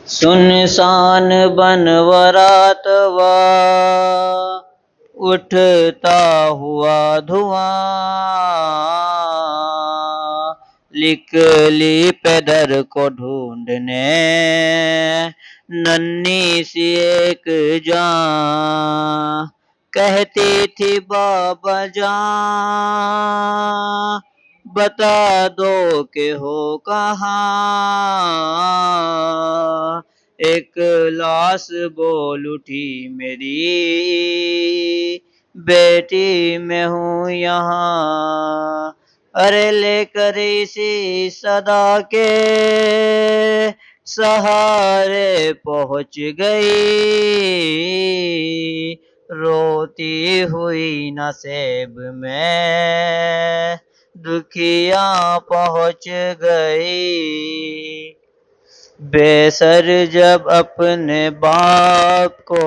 सुनसान बनवरातवा उठता हुआ धुआं, निकली पैदर को ढूंढने नन्ही सी एक जान, कहती थी बाबा जान बता दो के हो कहाँ। एक लाश बोल उठी मेरी बेटी मैं हूँ यहाँ, अरे लेकर इसी सदा के सहारे पहुँच गई, रोती हुई नसेब में दुखिया पहुँच गई। बेसर जब अपने बाप को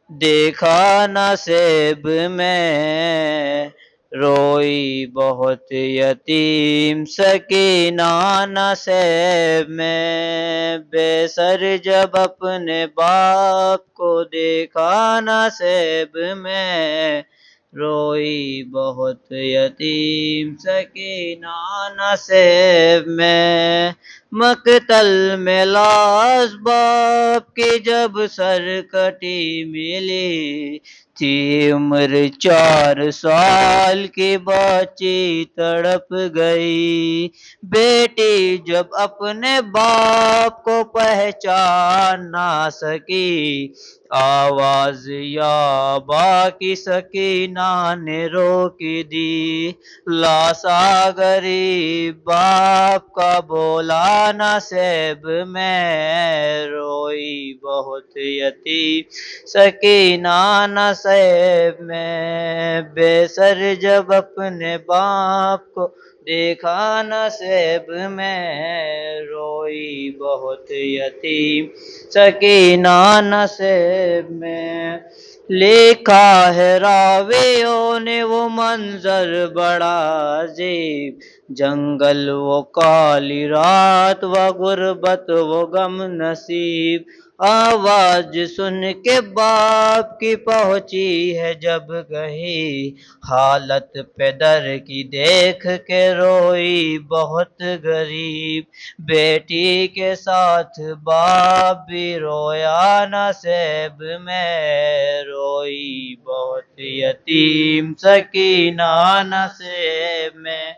देखा नसेब में, रोई बहुत यतीम सकीना नसेब में। बेसर जब अपने बाप को देखा नसेब में, रोई बहुत यतीम सकीना नसेब में। मकतल में लाश बाप की जब सरकटी मिली थी, उम्र 4 साल की बच्ची तड़प गई। बेटी जब अपने बाप को पहचान ना सकी, आवाज या बाकी सकीना ने रोक दी। लाशा गरीब बाप का बोला नसेब में, रोई बहुत यतीम सकीना नसेब में। बेसर जब अपने बाप को देखा नसेब में, रोई बहुत यतीम सकीना नसेब में। लिखा है रावियों ने वो मंजर बड़ा अजीब, जंगल वो काली रात व गुर्बत वो गम नसीब। आवाज सुन के बाप की पहुंची है जब कहीं, हालत पैदर की देख के रोई बहुत गरीब। बेटी के साथ बाप भी रोया नसेब में, रोई बहुत यतीम सकीना नसेब में।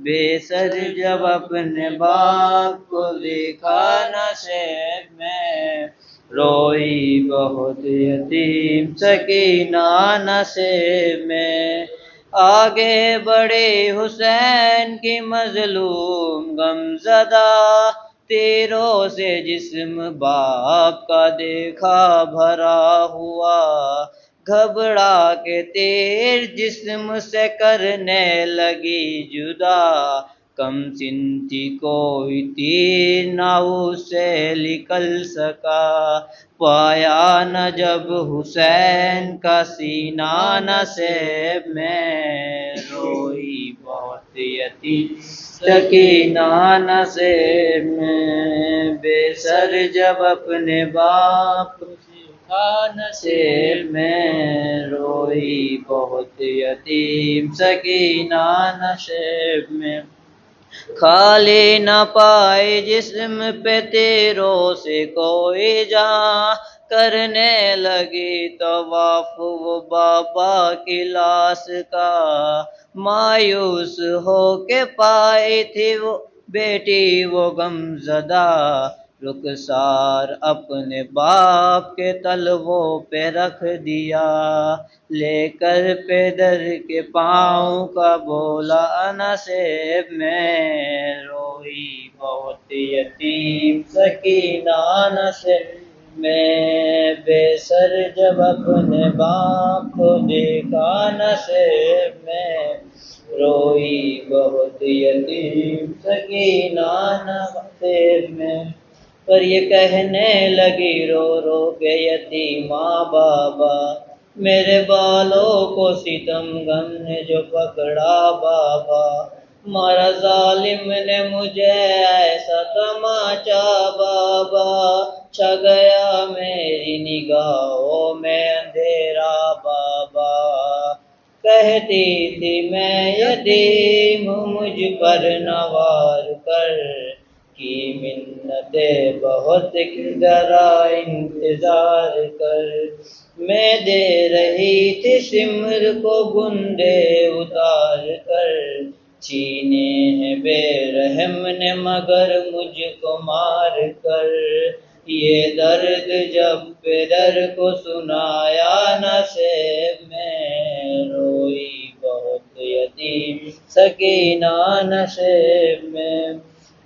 बेसर जब अपने बाप को देखा नसेब में, रोई बहुत यतीम सकीना नसेब में। आगे बढ़े हुसैन की मजलूम गमज़दा, तीरों से जिस्म बाप का देखा भरा हुआ। घबरा के तीर जिस्म से करने लगी जुदा, कम सिंती कोई तीर न उससे निकल सका। पाया न जब हुसैन का सीना नसेब में, रोई बहुत यतीम सकीना नसेब में। बेसर जब अपने बाप नसेब में, रोई बहुत यतीम सकीना नसेब में। खाली न पाए जिस्म पे तीरों से कोई जहाँ, करने लगी तवाफ वो बाबा की लाश का। मायूस हो के पाई थी वो बेटी वो गमज़दा, रुखसार अपने बाप के तलवों पे रख दिया। लेकर पैदर के पाँव का बोला नसेब में, रोई बहुत यतीम सकीना नसेब में। बेसर जब अपने बाप को देखा नसेब में, रोई बहुत यतीम सकीना नसेब में। पर ये कहने लगी रो रो के यतीमा बाबा, मेरे बालों को सितम गम ने जो पकड़ा बाबा, मारा जालिम ने मुझे ऐसा तमाचा बाबा, छा गया मेरी निगाहों में अंधेरा बाबा। कहती थी मैं यतीम हूँ मुझ पर नवार कर, की मिन्नतें बहुत जरा इंतजार कर। मैं दे रही थी सिमर को गुंडे उतार कर, छीने हैं बेरहम ने मगर मुझको मार कर। ये दर्द जब बेदर को सुनाया नसेब में, रोई बहुत यतीम सकीना नसेब में।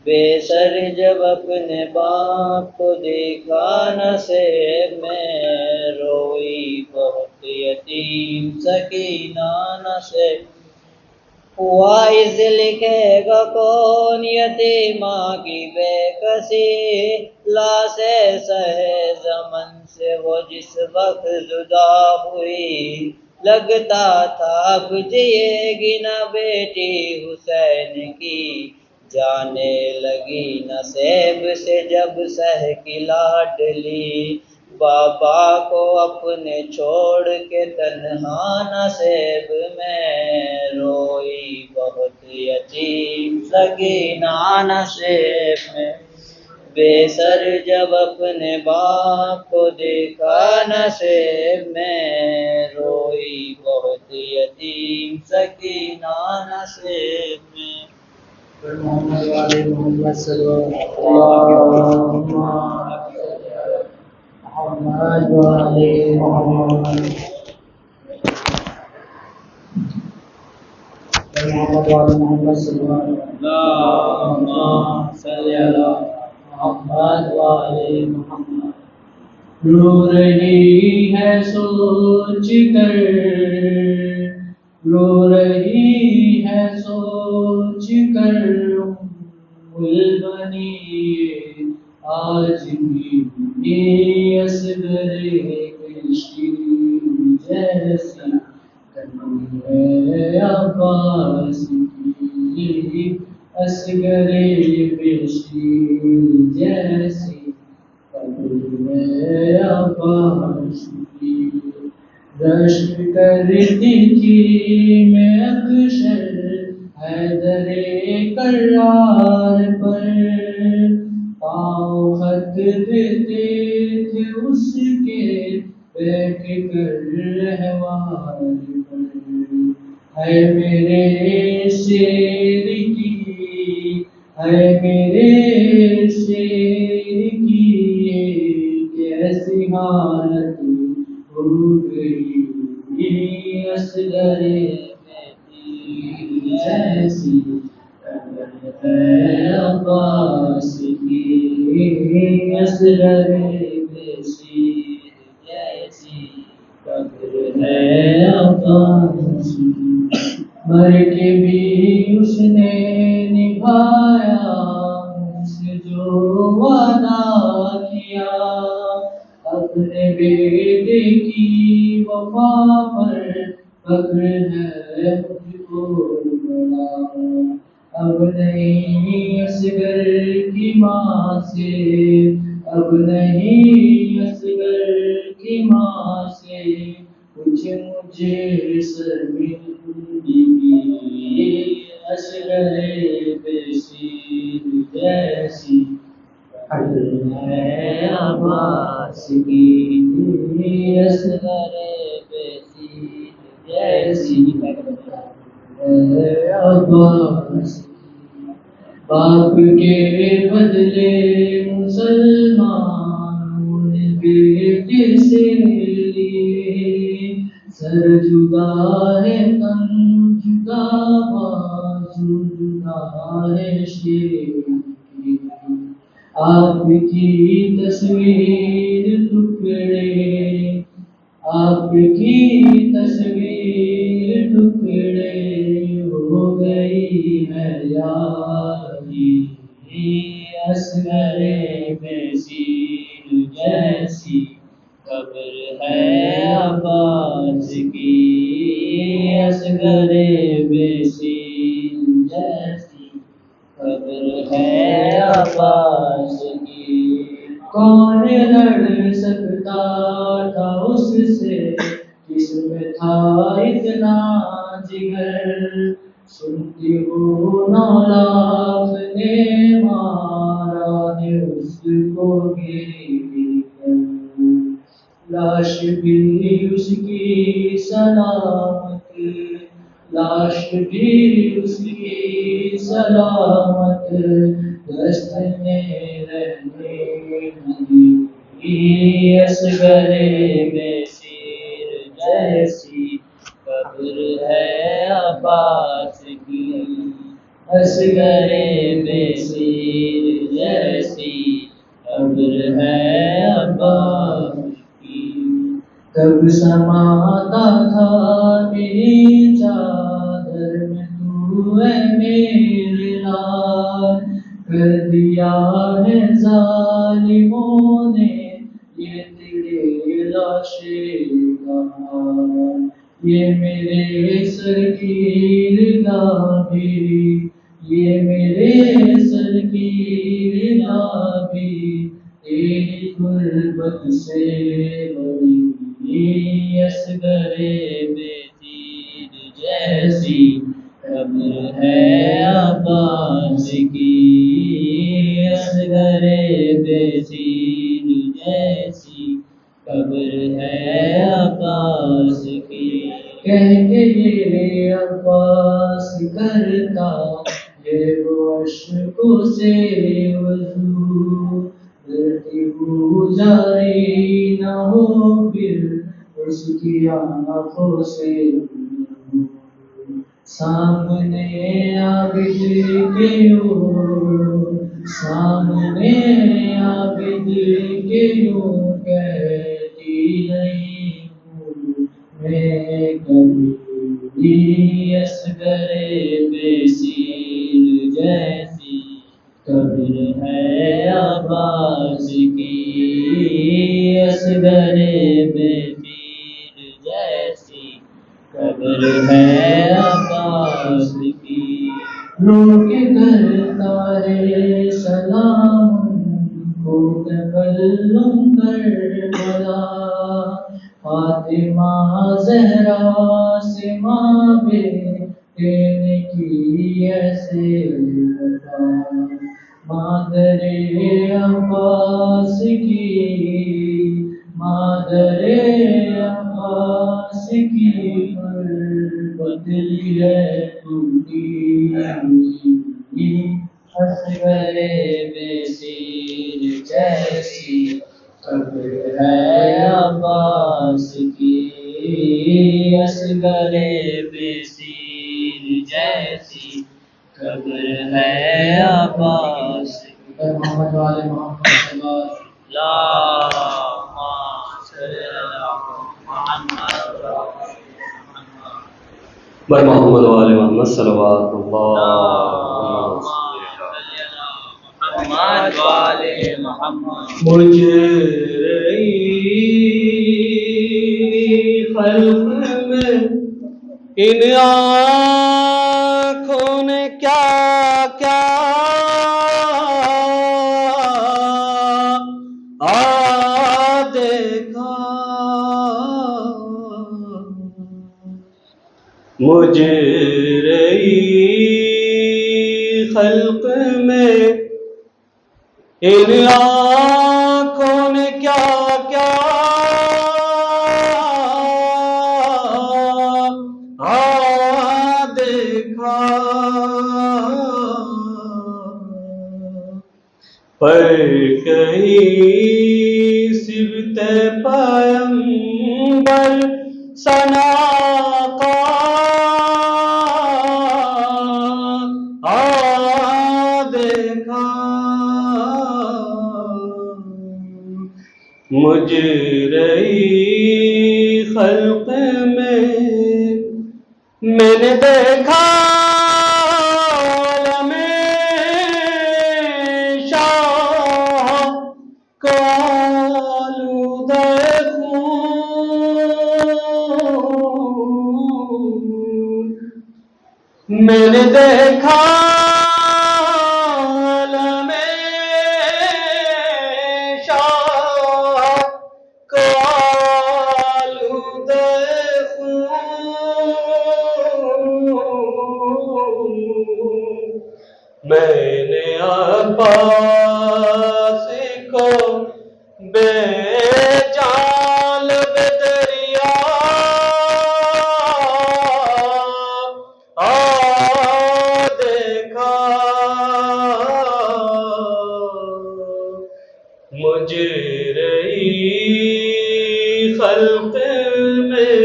बेसर जब अपने बाप को देखा नसेब में, रोई बहुत यतीम सकीना नसेब। वाइज लिखेगा कौन यतीमा की बेकसी, लाशे सहे जमन से वो जिस वक्त जुदा हुई। लगता था अब जिएगी न बेटी हुसैन की, जाने लगी नसेब से जब सह की लाडली। बाबा को अपने छोड़ के तन्हा नसेब में, रोई बहुत यतीम सकीना नसेब में। बेसर जब अपने बाप को देखा नसेब में, रोई बहुत यतीम सकीना नसेब में। मोहम्मद वाले मोहम्मद सल्लल्लाहु मोहम्मद वाले मोहम्मद वाले मोहम्मद सल्लल्लाहु मोहम्मद वाले मोहम्मद। रो रही है सोच कर, रो रही है सोच कर उम्मुल बनी, आज भी असगरे कृषि जैसी कमी है अब्बास की, असगरे कृषि जैसी कमी है अब्बास की। रश्क करती थी मैं अक्सर हैदरे करार पर, पाँव खत देते थे उसके बैठ कर रहवार पर। है मेरे शेर की, है मेरे शेर की ये कैसी हालत हो गई, असगरे जैसी अब्बास की, असगरे बेशीर जैसी कब्र है अब्बास की। मर के भी उसने निभाया मुझसे जो वादा किया, अपने बेटे की वफा पर फख्र है मुझको बड़ा। अब नहीं असगर की माँ से, अब नहीं असगर की माँ से कुछ मुझे शर्मिंदगी, असगर बेशीर जैसी है अब्बास की, असगर बेशीर जैसी अब्बास। बाप के बदले मुसलमानों ने बेटे से लिए, सर जुदा है तन जुदा बाजू जुदा है शेर की। आपकी तस्वीर टुकड़े, आपकी तस्वीर टुकड़े हो असगरे बेसीर जैसी कब्र है अब्बास की। कौन लड़ सकता था उससे, किसमें था इतना जिगर। सुनती हूँ 9 लाख ने मारा है उसको गिरी कर। लाश भी उसकी सलामत, लाश भी उसकी सलामत, दस्त में रहने लगी। असगरे बेसीर जैसी कब्र है अब्बास की। असगरे बेसीर जैसी कब्र है अब्बास की। कब समाता था मेरी चादर में तू है मेरे लाल। कर दिया है जालिमों ने ये तेरे लाशे का हाल। ये मेरे सर की रिदा भी, ये मेरे सर की रिदा भी तेरी गुर्बत से बड़ी। असगरे बेतीर जैसी कब्र है अब्बास की। असगरे बेतीर जैसी कब्र है अब्बास की। कह के ये अब्बास करता ये वो अश्कों से वज़ू। धरती गुजारी न हो फिर उसकी आँखों से। सामने आबिद के यूं, सामने आबिद के यूं कहती नहीं हूँ मैं कभी। असगरे बेसीर जैसी कब्र है अब्बास की। असगरे बेसीर जैसी कब्र है अब्बास की। रोक करता है सलाम को तकल्लुम करबला। फातिमा ज़हरा से माँ बेटे ने की ऐसे वफ़ा। मादरे अब्बास की, मादरे अब्बास की बदली है टूटी। असगरे बेसीर जैसी कब्र है अब्बास की। असगरे बेसीर जैसी कब्र है अब्बास की। मोहम्मद वाले मोहम्मद बर मोहम्मद वाले मोहम्मद सल्लल्लाहु मुझे खल्क़ में इन आँखों ने क्या क्या देखा। मुझे खल्क़ में इन आँखों ने क्या क्या देखा। पर कहीं सिबते पैगंबर सना का देखा। मुजरई खल्क़ में मैंने देखा मैंने देखा में शाह को आलूदे खून, मैंने अब्बास को बेजान बेदरिया देखा। मुजरई खल्क में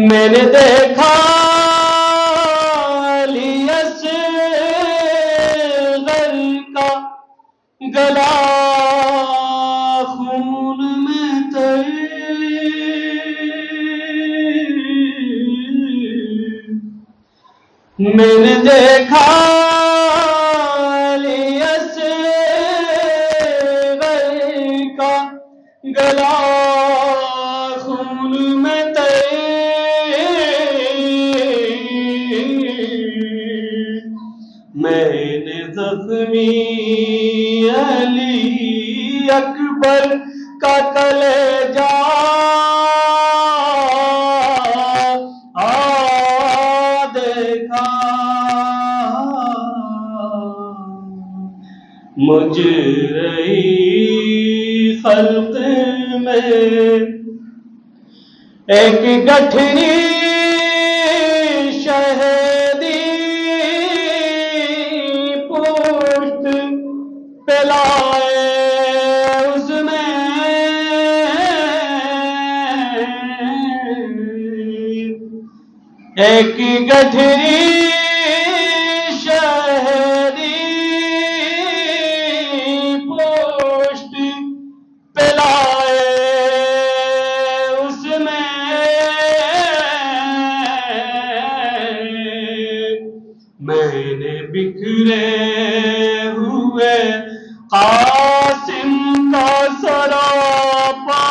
मैंने देखा का गला खून में मैंने देखा का गला खून में मैंने जख्मी अली अकबर का कलेजा देखा। मुजरई खल्क में एक गठरी शहदी पुष्ट पिलाए उसमें एक गठरी शहदी पुष्ट पिलाए उसमें मैंने बिखरे हुए कासिम का सरापा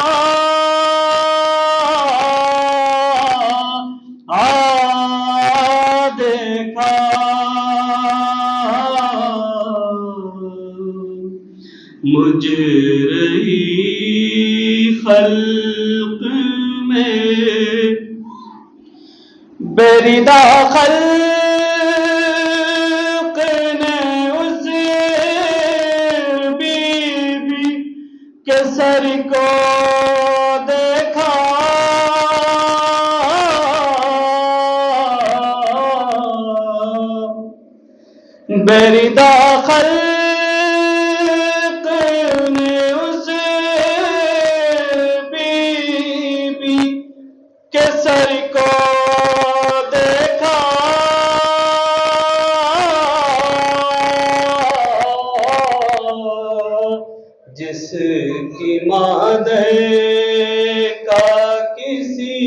देखा। मुजरई खल्क में बेरिदा खल्क ने उस बीबी के सर को देखा। बेरिदा खल्क ने उस बीबी के सर को देखा। जिसकी मादर का किसी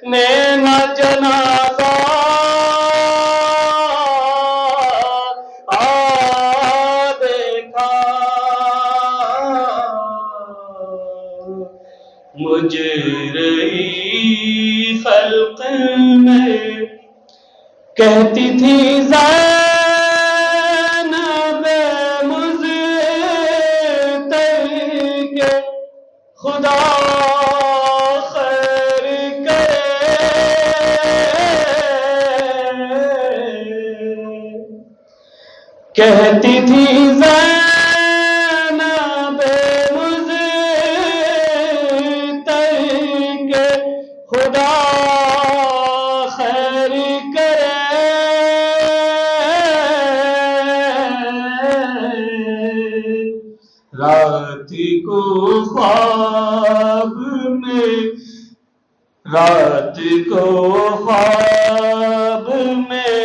ने न जनाजा देखा। मुजरई खल्क में कहती थी ज़ैनब मुज़्तफ़र के खुदा खैर करे। कहती थी ज़ैनब मुज़्तफ़र के खुदा खैर करे। रात को ख्वाब में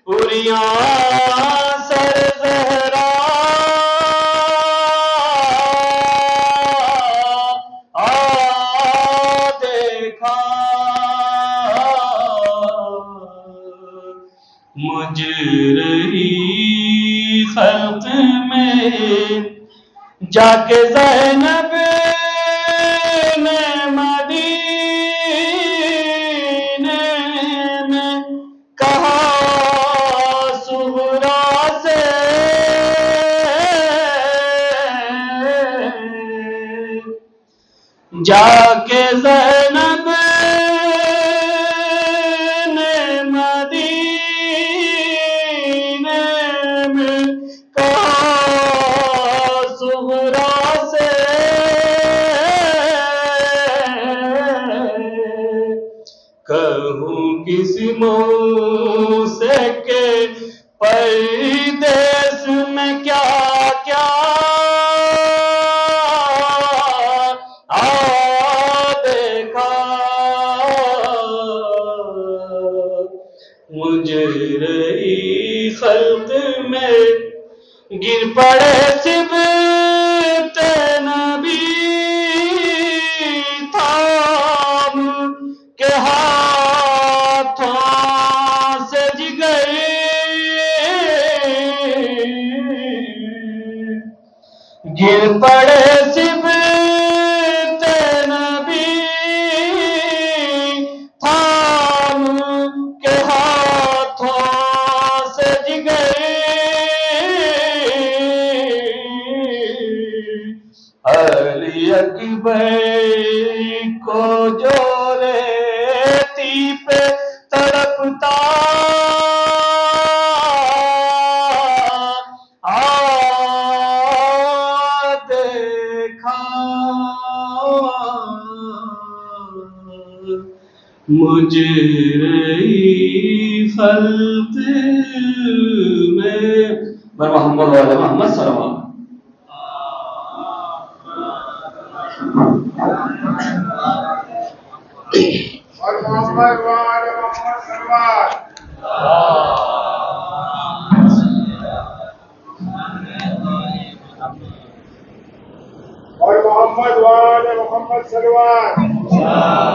उरिया सर ज़हरा देखा। मुजरई खल्क में जाके ज़ैनब ने मदीने जाके ज़ैनब ने मदीने में कहा सुगरा से कहूँ किसी मुँह से के परदेस में क्या क्या देखा मुझे रही खल्क में गिर पड़े सिबत नबी थाम के हाथों से जिगर गिर पड़े सिबत नबी थाम के हाथों से जिगर अली अकबर को जो रेती पे तड़पता देखा मुझे रही खल्क में मोहम्मद वाले मोहम्मद सल्लल्लाहु और मोहम्मद वाले मोहम्मद सल्लल्लाहु और मोहम्मद वाले मोहम्मद सल्लल्लाहु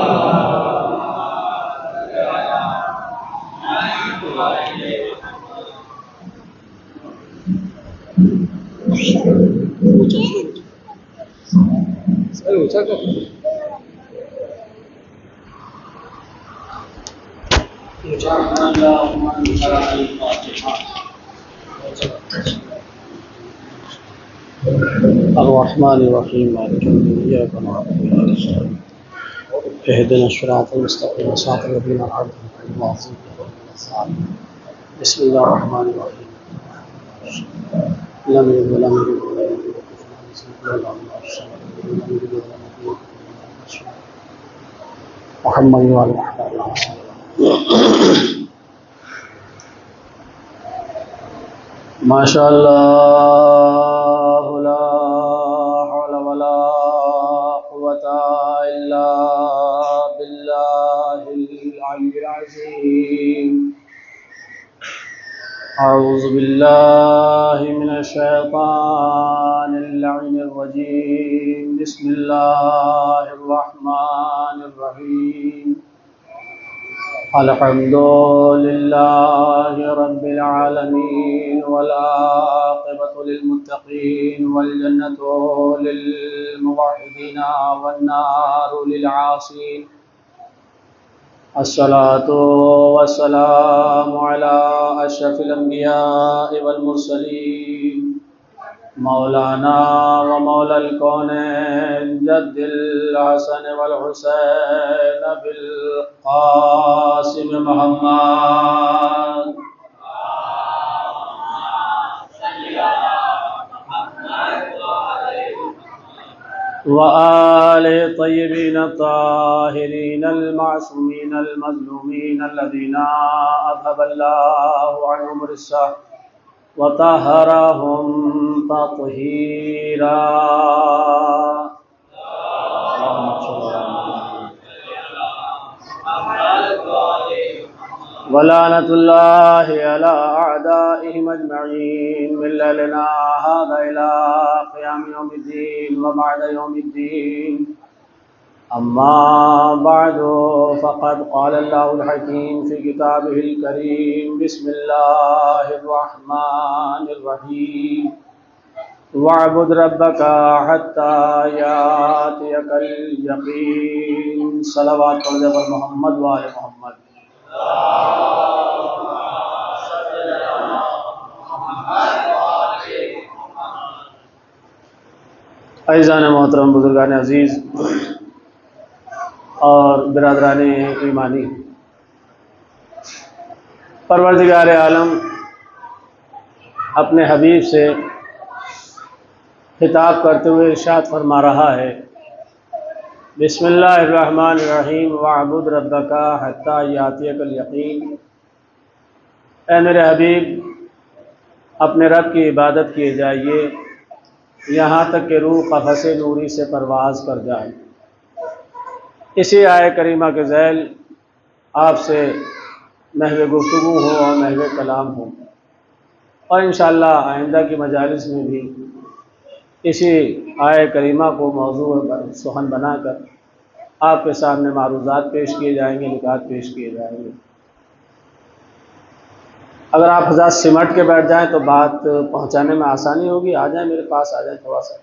अर्रहमानिर्रहीम मालिक यौमिद्दीन इय्याका नअबुदु व इय्याका नस्तईन इहदिनस सिरातल मुस्तक़ीम सिरातल लज़ीना अनअमता अलैहिम बिस्मिल्लाहिर्रहमानिर्रहीम लम यलिद व लम यूलद व लम यकुन lahu कुफुवन अहद मोहम्मद व आले माशाअल्लाह ला हौला वला कुव्वता इल्ला बिल्लाहिल अलिय्यिल अज़ीम अऊज़ु बिल्लाहि मिनश शैतानिर लअीनिर रजीम बिस्मिल्लाहिर रहमानिर रहीम अल्हम्दुलिल्लाहि रब्बिल आलमीन वल आक़िबतु लिल मुत्तक़ीन वल जन्नतु लिल मुवह्हिदीन वन नारु लिल आसीन अस्सलातु वस्सलामु अला अशरफिल अंबिया'i वल मुरसलीन मौलाना व मौलल कौनैन जद्दिल हसन वल हुसैन बिल क़ासिम मोहम्मद व आले तय्यबीन ताहिरीन अल मासूमीन अल मज़लूमीन अल्लज़ीना अज़हबल्लाहु अन्हुम रिस्सा व तहरहुम तत्हीरा वलानतुल्लाहि अला अअदाइहिम अजमईन मिन लैलिना हाज़ा इला क़ियाम यौमिद्दीन व बअद यौमिद्दीन अम्मा बअदु फ़क़द क़ाल अल्लाहुल हकीम फ़ी किताबिहिल करीम बिस्मिल्लाहिर रहमानिर रहीम वअबुद रब्बका हत्ता यातियकल यकीन सलवात पर मोहम्मद व आले मोहम्मद अज़ीज़ान मोहतरम बुजुर्गान अजीज़ और बिरादरानी ईमानी, परवरदिगार आलम अपने हबीब से खिताब करते हुए इरशाद फरमा रहा है, बिस्मिल्लाहिर्रहमानिर्रहीम वअबुद रब्बका हत्ता यातियकल यकीन। ऐ मेरे हबीब, अपने रब की इबादत किए जाइए यहाँ तक कि रूह क़फ़स नूरी से परवाज़ कर जाए। इसी आय करीमा के ज़ैल आपसे महवे गुफ्तगू हो और महवे कलाम हो, और इंशाअल्लाह आइंदा की मजालिस में भी इसी आय करीमा को मौजू सुखन बनाकर आपके सामने मारूज़ात पेश किए जाएंगे, निकात पेश किए जाएंगे। अगर आप हज़रात सिमट के बैठ जाएं तो बात पहुंचाने में आसानी होगी। आ जाएं, मेरे पास आ जाएं, थोड़ा सा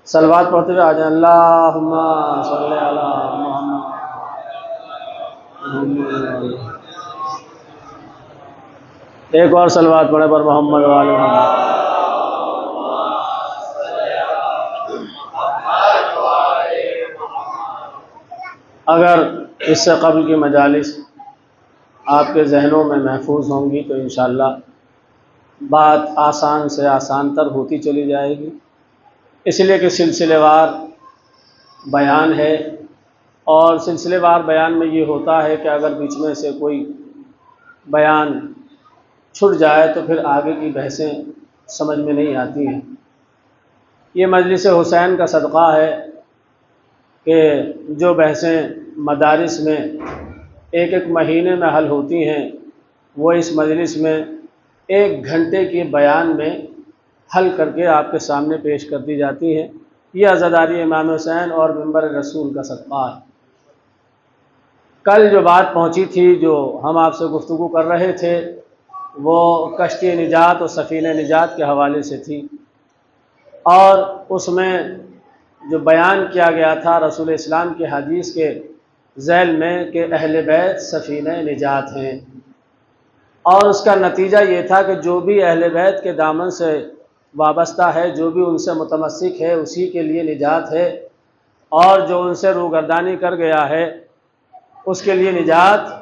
सलवात पढ़ते हुए आ जाएं। अल्लाहुम्मा सल्ली अला मुहम्मद। एक और सलवात पढ़े पर मोहम्मद वाले मोहम्मद। अगर इससे कब्ल की मजालिस आपके जहनों में महफूज होंगी तो इंशाअल्लाह बात आसान से आसान तर होती चली जाएगी, इसलिए कि सिलसिलेवार बयान है। और सिलसिलेवार बयान में ये होता है कि अगर बीच में से कोई बयान छूट जाए तो फिर आगे की बहसें समझ में नहीं आती हैं। ये मजलिस हुसैन का सदक़ा है कि जो बहसें मदारिस में एक एक महीने में हल होती हैं वो इस मजलिस में 1 घंटे के बयान में हल करके आपके सामने पेश कर दी जाती हैं। ये अज़ादारी इमाम हुसैन और मिंबर रसूल का सदक़ा है। कल जो बात पहुंची थी, जो हम आपसे गुफ्तगू कर रहे थे, वो कश्ती निजात और सफ़ीने निजात के हवाले से थी, और उसमें जो बयान किया गया था रसूल इस्लाम के हदीस के ज़ैल में कि अहले बैत सफ़ीने निजात हैं, और उसका नतीजा ये था कि जो भी अहले बैत के दामन से वाबस्ता है, जो भी उनसे मुतमस्सिक है, उसी के लिए निजात है, और जो उनसे रूगर्दानी कर गया है उसके लिए निजात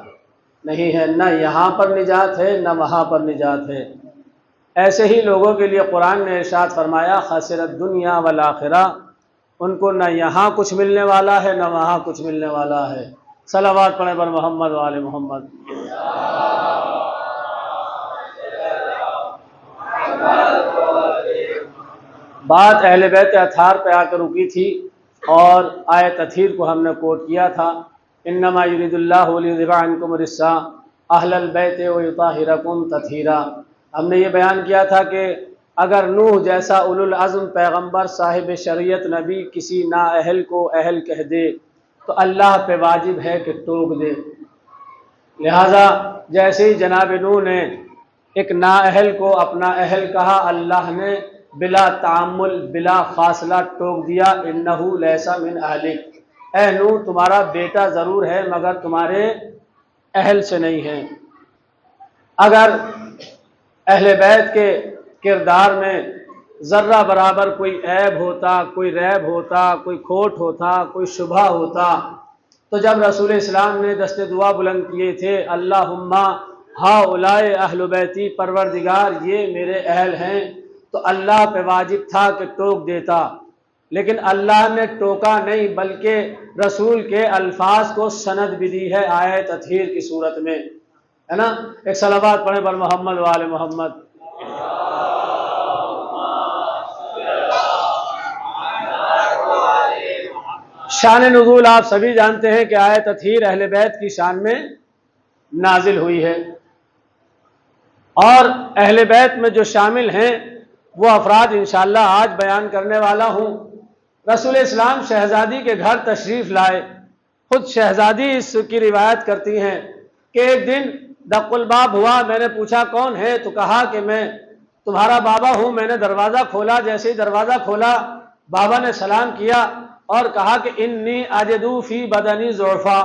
नहीं है। न यहाँ पर निजात है न वहाँ पर निजात है। ऐसे ही लोगों के लिए कुरान ने इरशाद फरमाया, खसिरत दुनिया वल आखिरा, उनको न यहाँ कुछ मिलने वाला है न वहाँ कुछ मिलने वाला है। सलावत पढ़े पर मोहम्मद वाले मोहम्मद। बात अहले बैत अथार पे आकर रुकी थी और आयत तथहीर को हमने कोट किया था, इन्नमा युरिदुल्लाहु लियुज़हिबा अन्कुम रिस्सा अहलल बैत व युताहिरकुम तत्हीरा। हमने ये बयान किया था कि अगर नूह जैसा उलुल अज़्म पैगंबर साहिब शरीयत नबी किसी नाअहल को अहल कह दे तो अल्लाह पे वाजिब है कि टोक दे। लिहाजा जैसे ही जनाब नूह ने एक नाअहल को अपना अहल कहा, अल्लाह ने बिला तामुल बिला फासला टोक दिया, इन्नहु लैसा मिन अहलिक, ऐ नूह तुम्हारा बेटा ज़रूर है मगर तुम्हारे अहल से नहीं है। अगर अहले बैत के किरदार में ज़र्रा बराबर कोई ऐब होता, कोई रैब होता, कोई खोट होता, कोई शुबहा होता, तो जब रसूल इस्लाम ने दस्ते दुआ बुलंद किए थे, अल्लाहुम्मा हाउलाए अहलु बैती, परवरदिगार ये मेरे अहल हैं, तो अल्लाह पे वाजिब था कि टोक देता, लेकिन अल्लाह ने टोका नहीं बल्कि रसूल के अल्फाज को सनद भी दी है आयत तथहीर की सूरत में, है ना। एक सलावत पढ़े पर मोहम्मद वाले मोहम्मद। शान नुज़ूल आप सभी जानते हैं कि आयत तथहीर अहले बैत की शान में नाजिल हुई है, और अहले बैत में जो शामिल हैं वो अफराद इंशाअल्लाह आज बयान करने वाला हूँ। रसूल इस्लाम शहजादी के घर तशरीफ़ लाए। खुद शहजादी इसकी रिवायत करती हैं कि एक दिन दक़ुल बाब हुआ, मैंने पूछा कौन है, तो कहा कि मैं तुम्हारा बाबा हूँ। मैंने दरवाज़ा खोला, जैसे ही दरवाज़ा खोला बाबा ने सलाम किया और कहा कि इन्नी अजदू फ़ी बदनी ज़ुअफ़ा,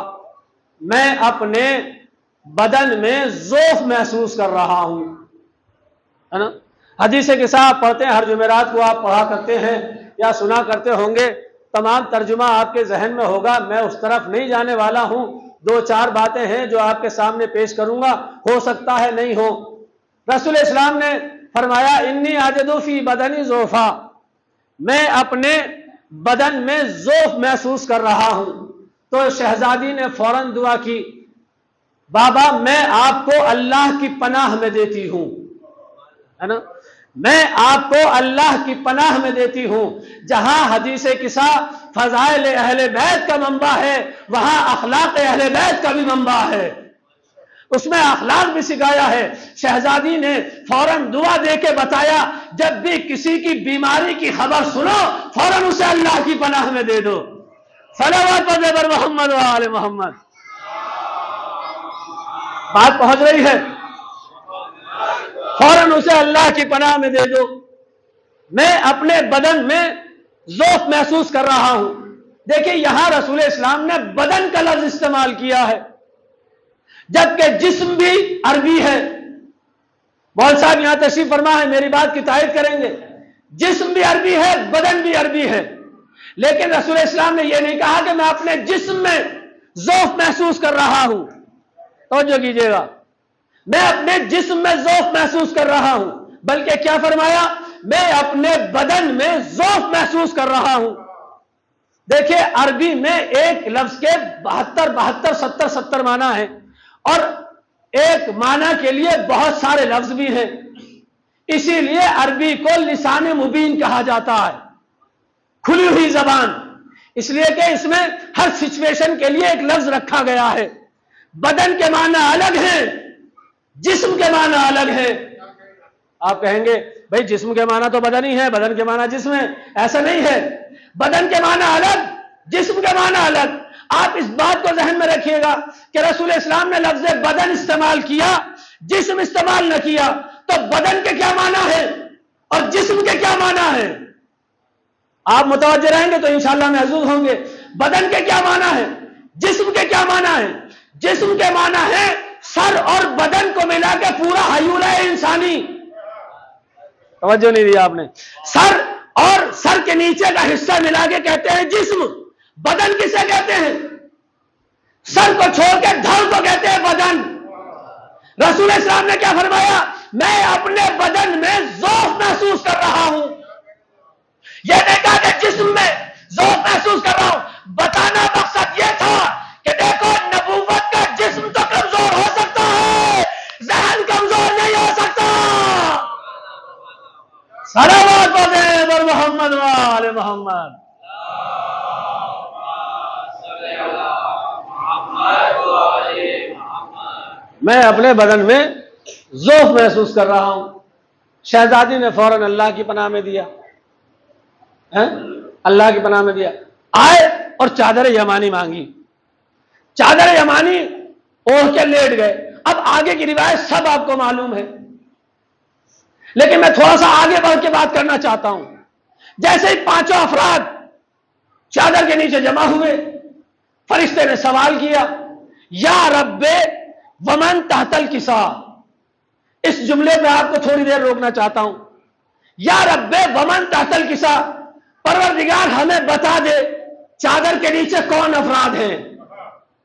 मैं अपने बदन में ज़ोफ़ महसूस कर रहा हूँ, है ना। हदीस के साथ पढ़ते हैं, हर जुमेरात को आप पढ़ा करते हैं या सुना करते होंगे, तमाम तर्जुमा आपके जहन में होगा, मैं उस तरफ नहीं जाने वाला हूं। 2-4 बातें हैं जो आपके सामने पेश करूंगा, हो सकता है नहीं हो। रसूल इस्लाम ने फरमाया इन्नी आजदू फी बदनी ज़ोफ़ा, मैं अपने बदन में ज़ोफ़ महसूस कर रहा हूं। तो शहजादी ने फौरन दुआ की, बाबा मैं आपको अल्लाह की पनाह में देती हूं, है ना, मैं आपको अल्लाह की पनाह में देती हूं। जहां हदीस किसा फज़ाइल अहले बैत का मंबा है, वहां अखलाक अहले बैत का भी मंबा है, उसमें अखलाक भी सिखाया है। शहजादी ने फौरन दुआ दे के बताया, जब भी किसी की बीमारी की खबर सुनो फौरन उसे अल्लाह की पनाह में दे दो। सलावत पर मोहम्मद व आले मोहम्मद। बात पहुंच रही है? फौरन उसे अल्लाह की पनाह में दे दो। मैं अपने बदन में ज़ौफ़ महसूस कर रहा हूं। देखिए यहां रसूल इस्लाम ने बदन का लफ्ज इस्तेमाल किया है, जबकि जिस्म भी अरबी है। मौल साहब यहां तशरीफ फरमा है, मेरी बात की तायद करेंगे। जिस्म भी अरबी है, बदन भी अरबी है, लेकिन रसूल इस्लाम ने यह नहीं कहा कि मैं अपने जिस्म में ज़ौफ़ महसूस कर रहा हूं। तवज्जो कीजिएगा, मैं अपने जिस्म में ज़ौफ़ महसूस कर रहा हूं, बल्कि क्या फरमाया, मैं अपने बदन में ज़ौफ़ महसूस कर रहा हूं। देखिए अरबी में एक लफ्ज के 72, 70 माना है, और एक माना के लिए बहुत सारे लफ्ज भी हैं। इसीलिए अरबी को लिसान मुबीन कहा जाता है, खुली हुई जबान, इसलिए कि इसमें हर सिचुएशन के लिए एक लफ्ज रखा गया है। बदन के माना अलग है, जिस्म के माना अलग है। आप कहेंगे भाई जिस्म के माना तो बदन ही है, बदन के माना जिस्म है, ऐसा नहीं है। बदन के माना अलग, जिस्म के माना अलग। आप इस बात को जहन में रखिएगा कि रसूल इस्लाम ने लफ्ज बदन इस्तेमाल किया, जिस्म इस्तेमाल न किया, तो बदन के क्या माना है और जिस्म के क्या माना है? आप मुतवज्जे रहेंगे तो इंशाअल्लाह महसूस होंगे। बदन के क्या माना है, जिस्म के क्या माना है? जिस्म के माना है सर और बदन को मिला के पूरा हयूला इंसानी। तवज्जो नहीं दिया आपने। सर और सर के नीचे का हिस्सा मिला के कहते हैं जिस्म। बदन किसे कहते हैं? सर को छोड़ के धड़ को कहते हैं बदन। रसूल इस्लाम ने क्या फरमाया, मैं अपने बदन में ज़ौफ़ महसूस कर रहा हूं। यह नहीं कहा कि जिस्म में ज़ौफ़ महसूस कर रहा हूं। बताना मकसद यह था कि देखो नबूवत का जिस्म तो कमजोर हो सकता है, ज़हन कमजोर नहीं हो सकता। सलावत पर मोहम्मद व आले मोहम्मद। मैं अपने बदन में ज़ौफ़ महसूस कर रहा हूं। शहजादी ने फौरन अल्लाह की पनाह में दिया, है अल्लाह की पनाह में दिया। आए और चादर यमानी मांगी, चादर यमानी ओढ़ के लेट गए। अब आगे की रिवायत सब आपको मालूम है, लेकिन मैं थोड़ा सा आगे बढ़ के बात करना चाहता हूं। जैसे ही 5 अफराद चादर के नीचे जमा हुए, फरिश्ते ने सवाल किया, या रब्बे वमन तहतल किसा। इस जुमले पे आपको थोड़ी देर रोकना चाहता हूं। या रब्बे वमन तहतल किसा, परवरदिगार हमें बता दे चादर के नीचे कौन अफराद हैं।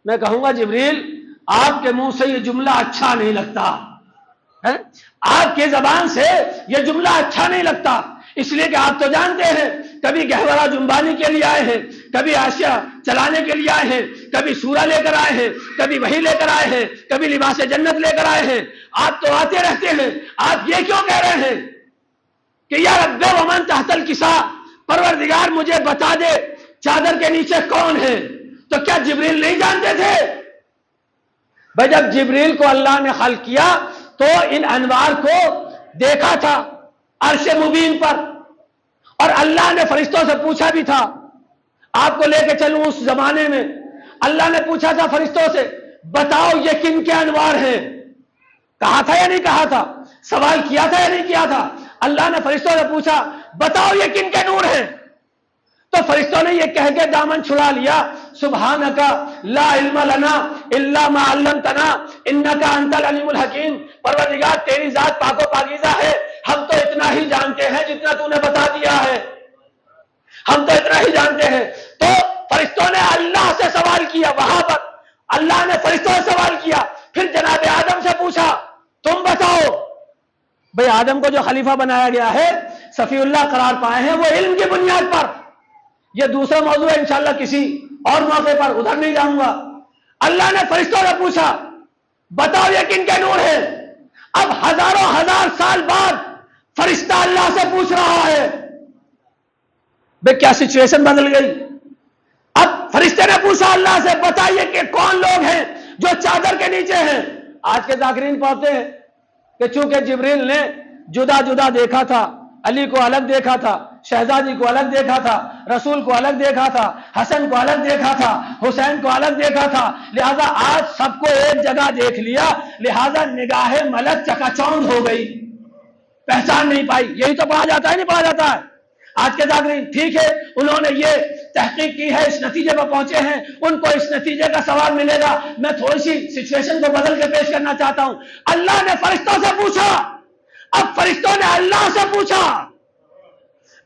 मैं कहूंगा जिब्रील आपके मुंह से यह जुमला अच्छा नहीं लगता है, आपके जबान से यह जुमला अच्छा नहीं लगता, इसलिए कि आप तो जानते हैं कभी गहवरा जुम्बानी के लिए आए हैं, कभी आशिया चलाने के लिए आए हैं, कभी सूरा लेकर आए हैं, कभी वही लेकर आए हैं, कभी लिबास जन्नत लेकर आए हैं। आप तो आते रहते हैं, आप ये क्यों कह रहे हैं कि या रब्बे वमन तहतल किसा, परवरदिगार मुझे बता दे चादर के नीचे कौन है? तो क्या जिब्रील नहीं जानते थे? भाई जब जिब्रील को अल्लाह ने खल्क किया तो इन अनवार को देखा था अर्श मुबीन पर, और अल्लाह ने फरिश्तों से पूछा भी था। आपको लेके चलूं उस जमाने में, अल्लाह ने पूछा था फरिश्तों से, बताओ ये किन के अनवार हैं? कहा था या नहीं कहा था? सवाल किया था या नहीं किया था? अल्लाह ने फरिश्तों से पूछा, बताओ ये किन के नूर हैं? तो फरिश्तों ने ये कह के दामन छुड़ा लिया, सुब्हानका ला इल्मा लना इल्ला मा अल्लमतना इन्नका अंतल अलीमुल हकीम। परवरदिगार तेरी जात पाको पाकीज़ा है, हम तो इतना ही जानते हैं जितना तूने बता दिया है। हम तो इतना ही जानते हैं। तो फरिश्तों ने अल्लाह से सवाल किया, वहां पर अल्लाह ने फरिश्तों से सवाल किया, फिर जनाब आदम से पूछा तुम बताओ। भाई आदम को जो खलीफा बनाया गया है, सफीउल्लाह करार पाए हैं, वो इल्म की बुनियाद पर। यह दूसरा मौजू है, इंशाअल्लाह किसी और मौके पर, उधर नहीं जाऊंगा। अल्लाह ने फरिश्तों से पूछा बताओ ये किनके नूर है। अब हजारों हजार साल बाद फरिश्ता अल्लाह से पूछ रहा है। भाई क्या सिचुएशन बदल गई। अब फरिश्ते ने पूछा अल्लाह से बताइए कि कौन लोग हैं जो चादर के नीचे हैं। आज के जाकिरीन पढ़ते हैं कि चूंकि जिब्रील ने जुदा जुदा देखा था, अली को अलग देखा था, शहजादी को अलग देखा था, रसूल को अलग देखा था, हसन को अलग देखा था, हुसैन को अलग देखा था, लिहाजा आज सबको एक जगह देख लिया, लिहाजा निगाहे मलक चकाचौंध हो गई, पहचान नहीं पाई। यही तो पढ़ा जाता है, नहीं पढ़ा जाता है। आज के जागरण ठीक है, उन्होंने ये तहकीक की है, इस नतीजे पर पहुंचे हैं, उनको इस नतीजे का सवाल मिलेगा। मैं थोड़ी सी सिचुएशन को बदल के पेश करना चाहता हूं। अल्लाह ने फरिश्तों से पूछा, अब फरिश्तों ने अल्लाह से पूछा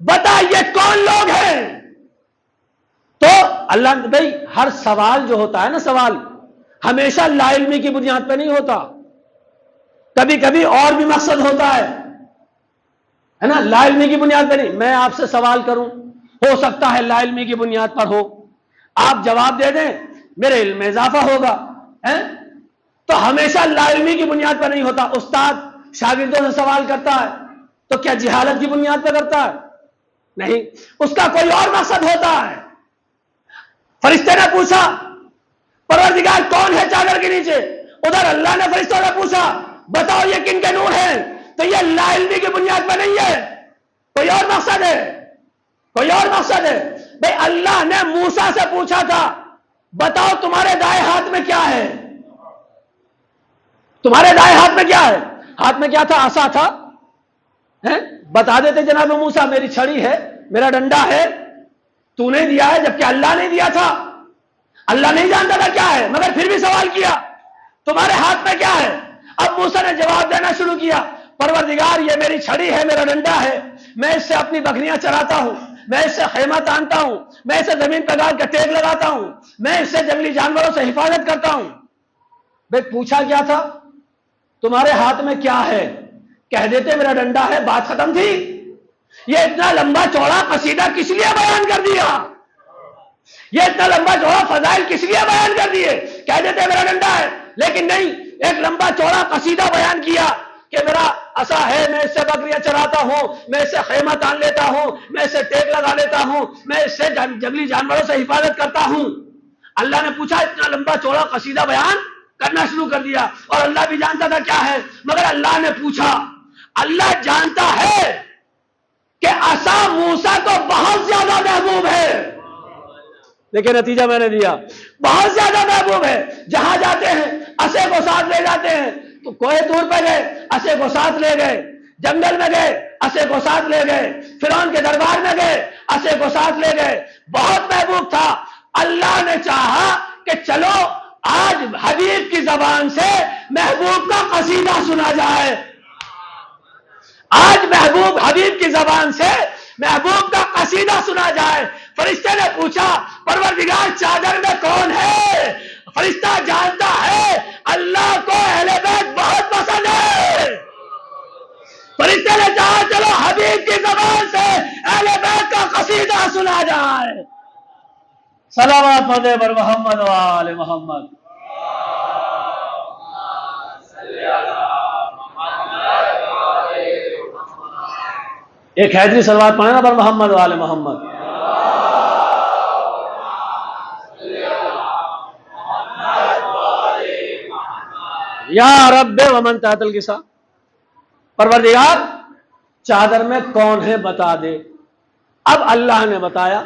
बता ये कौन लोग हैं। तो अल्लाह, भाई हर सवाल जो होता है ना, सवाल हमेशा लाइल्मी की बुनियाद पर नहीं होता, कभी कभी और भी मकसद होता है ना, लाइल्मी की बुनियाद पर नहीं। मैं आपसे सवाल करूं, हो सकता है लाइल्मी की बुनियाद पर हो, आप जवाब दे दें, मेरे इल्म में इजाफा होगा, है? तो हमेशा लाइल्मी की बुनियाद पर नहीं होता। उस्ताद शागिर्दों से सवाल करता है तो क्या जिहालत की बुनियाद पर करता है? नहीं, उसका कोई और मकसद होता है। फरिश्ते ने पूछा परवरदिगार कौन है चादर के नीचे, उधर अल्लाह ने फरिश्तों से पूछा बताओ ये किनके नूर हैं। तो ये लाइल्मी की बुनियाद पर नहीं है, कोई और मकसद है, कोई और मकसद है। भाई अल्लाह ने मूसा से पूछा था बताओ तुम्हारे दाएं हाथ में क्या है, तुम्हारे दाएं हाथ में क्या है। हाथ में क्या था? आसा था, है? बता देते जनाब मूसा मेरी छड़ी है, मेरा डंडा है, तूने दिया है, जबकि अल्लाह ने दिया था। अल्लाह नहीं जानता था क्या है, मगर फिर भी सवाल किया तुम्हारे हाथ में क्या है। अब मूसा ने जवाब देना शुरू किया, परवरदिगार ये मेरी छड़ी है, मेरा डंडा है, मैं इससे अपनी बकरियां चराता हूं, मैं इससे खेमा तानता हूं, मैं इसे जमीन पर गाड़ के टेक लगाता हूं, मैं इससे जंगली जानवरों से हिफाजत करता हूं। भाई पूछा क्या था? तुम्हारे हाथ में क्या है, कह देते मेरा डंडा है, बात खत्म थी। ये इतना लंबा चौड़ा कसीदा किस लिए बयान कर दिया, ये इतना लंबा चौड़ा फजाइल किस लिए बयान कर दिए, कह देते मेरा डंडा है। लेकिन नहीं, एक लंबा चौड़ा कसीदा बयान किया कि मेरा असा है, मैं इससे बकरियां चराता हूं, मैं इससे खेमा तान लेता हूं, मैं इससे टेक लगा लेता हूं, मैं इससे जंगली जानवरों से हिफाजत करता हूं। अल्लाह ने पूछा, इतना लंबा चौड़ा कसीदा बयान करना शुरू कर दिया। और अल्लाह भी जानता था क्या है, मगर अल्लाह ने पूछा। अल्लाह जानता है कि असा मूसा को बहुत ज्यादा महबूब है, लेकिन नतीजा मैंने दिया, बहुत ज्यादा महबूब है। जहां जाते हैं असे को साथ ले जाते हैं, तो कोई दूर पे गए असे को साथ ले गए, जंगल में गए असे को साथ ले गए, फिरौन के दरबार में गए असे को साथ ले गए, बहुत महबूब था। अल्लाह ने चाहा कि चलो आज हबीब की जबान से महबूब का कसीदा सुना जाए, आज महबूब हबीब की जबान से महबूब का कसीदा सुना जाए। फरिश्ते ने पूछा परवरदिगार चादर में कौन है। फरिश्ता जानता है अल्लाह को अहले बैत बहुत पसंद है। फरिश्ते ने कहा चलो हबीब की जबान से अहले बैत का कसीदा सुना जाए। सलावत पढ़े बर मोहम्मद व आले मोहम्मद। एक हैदरी सलवात पढ़े ना बर मोहम्मद व आले मोहम्मद। या रब्बे वमन तहतल किसा, परवरदिगार चादर में कौन है बता दे। अब अल्लाह ने बताया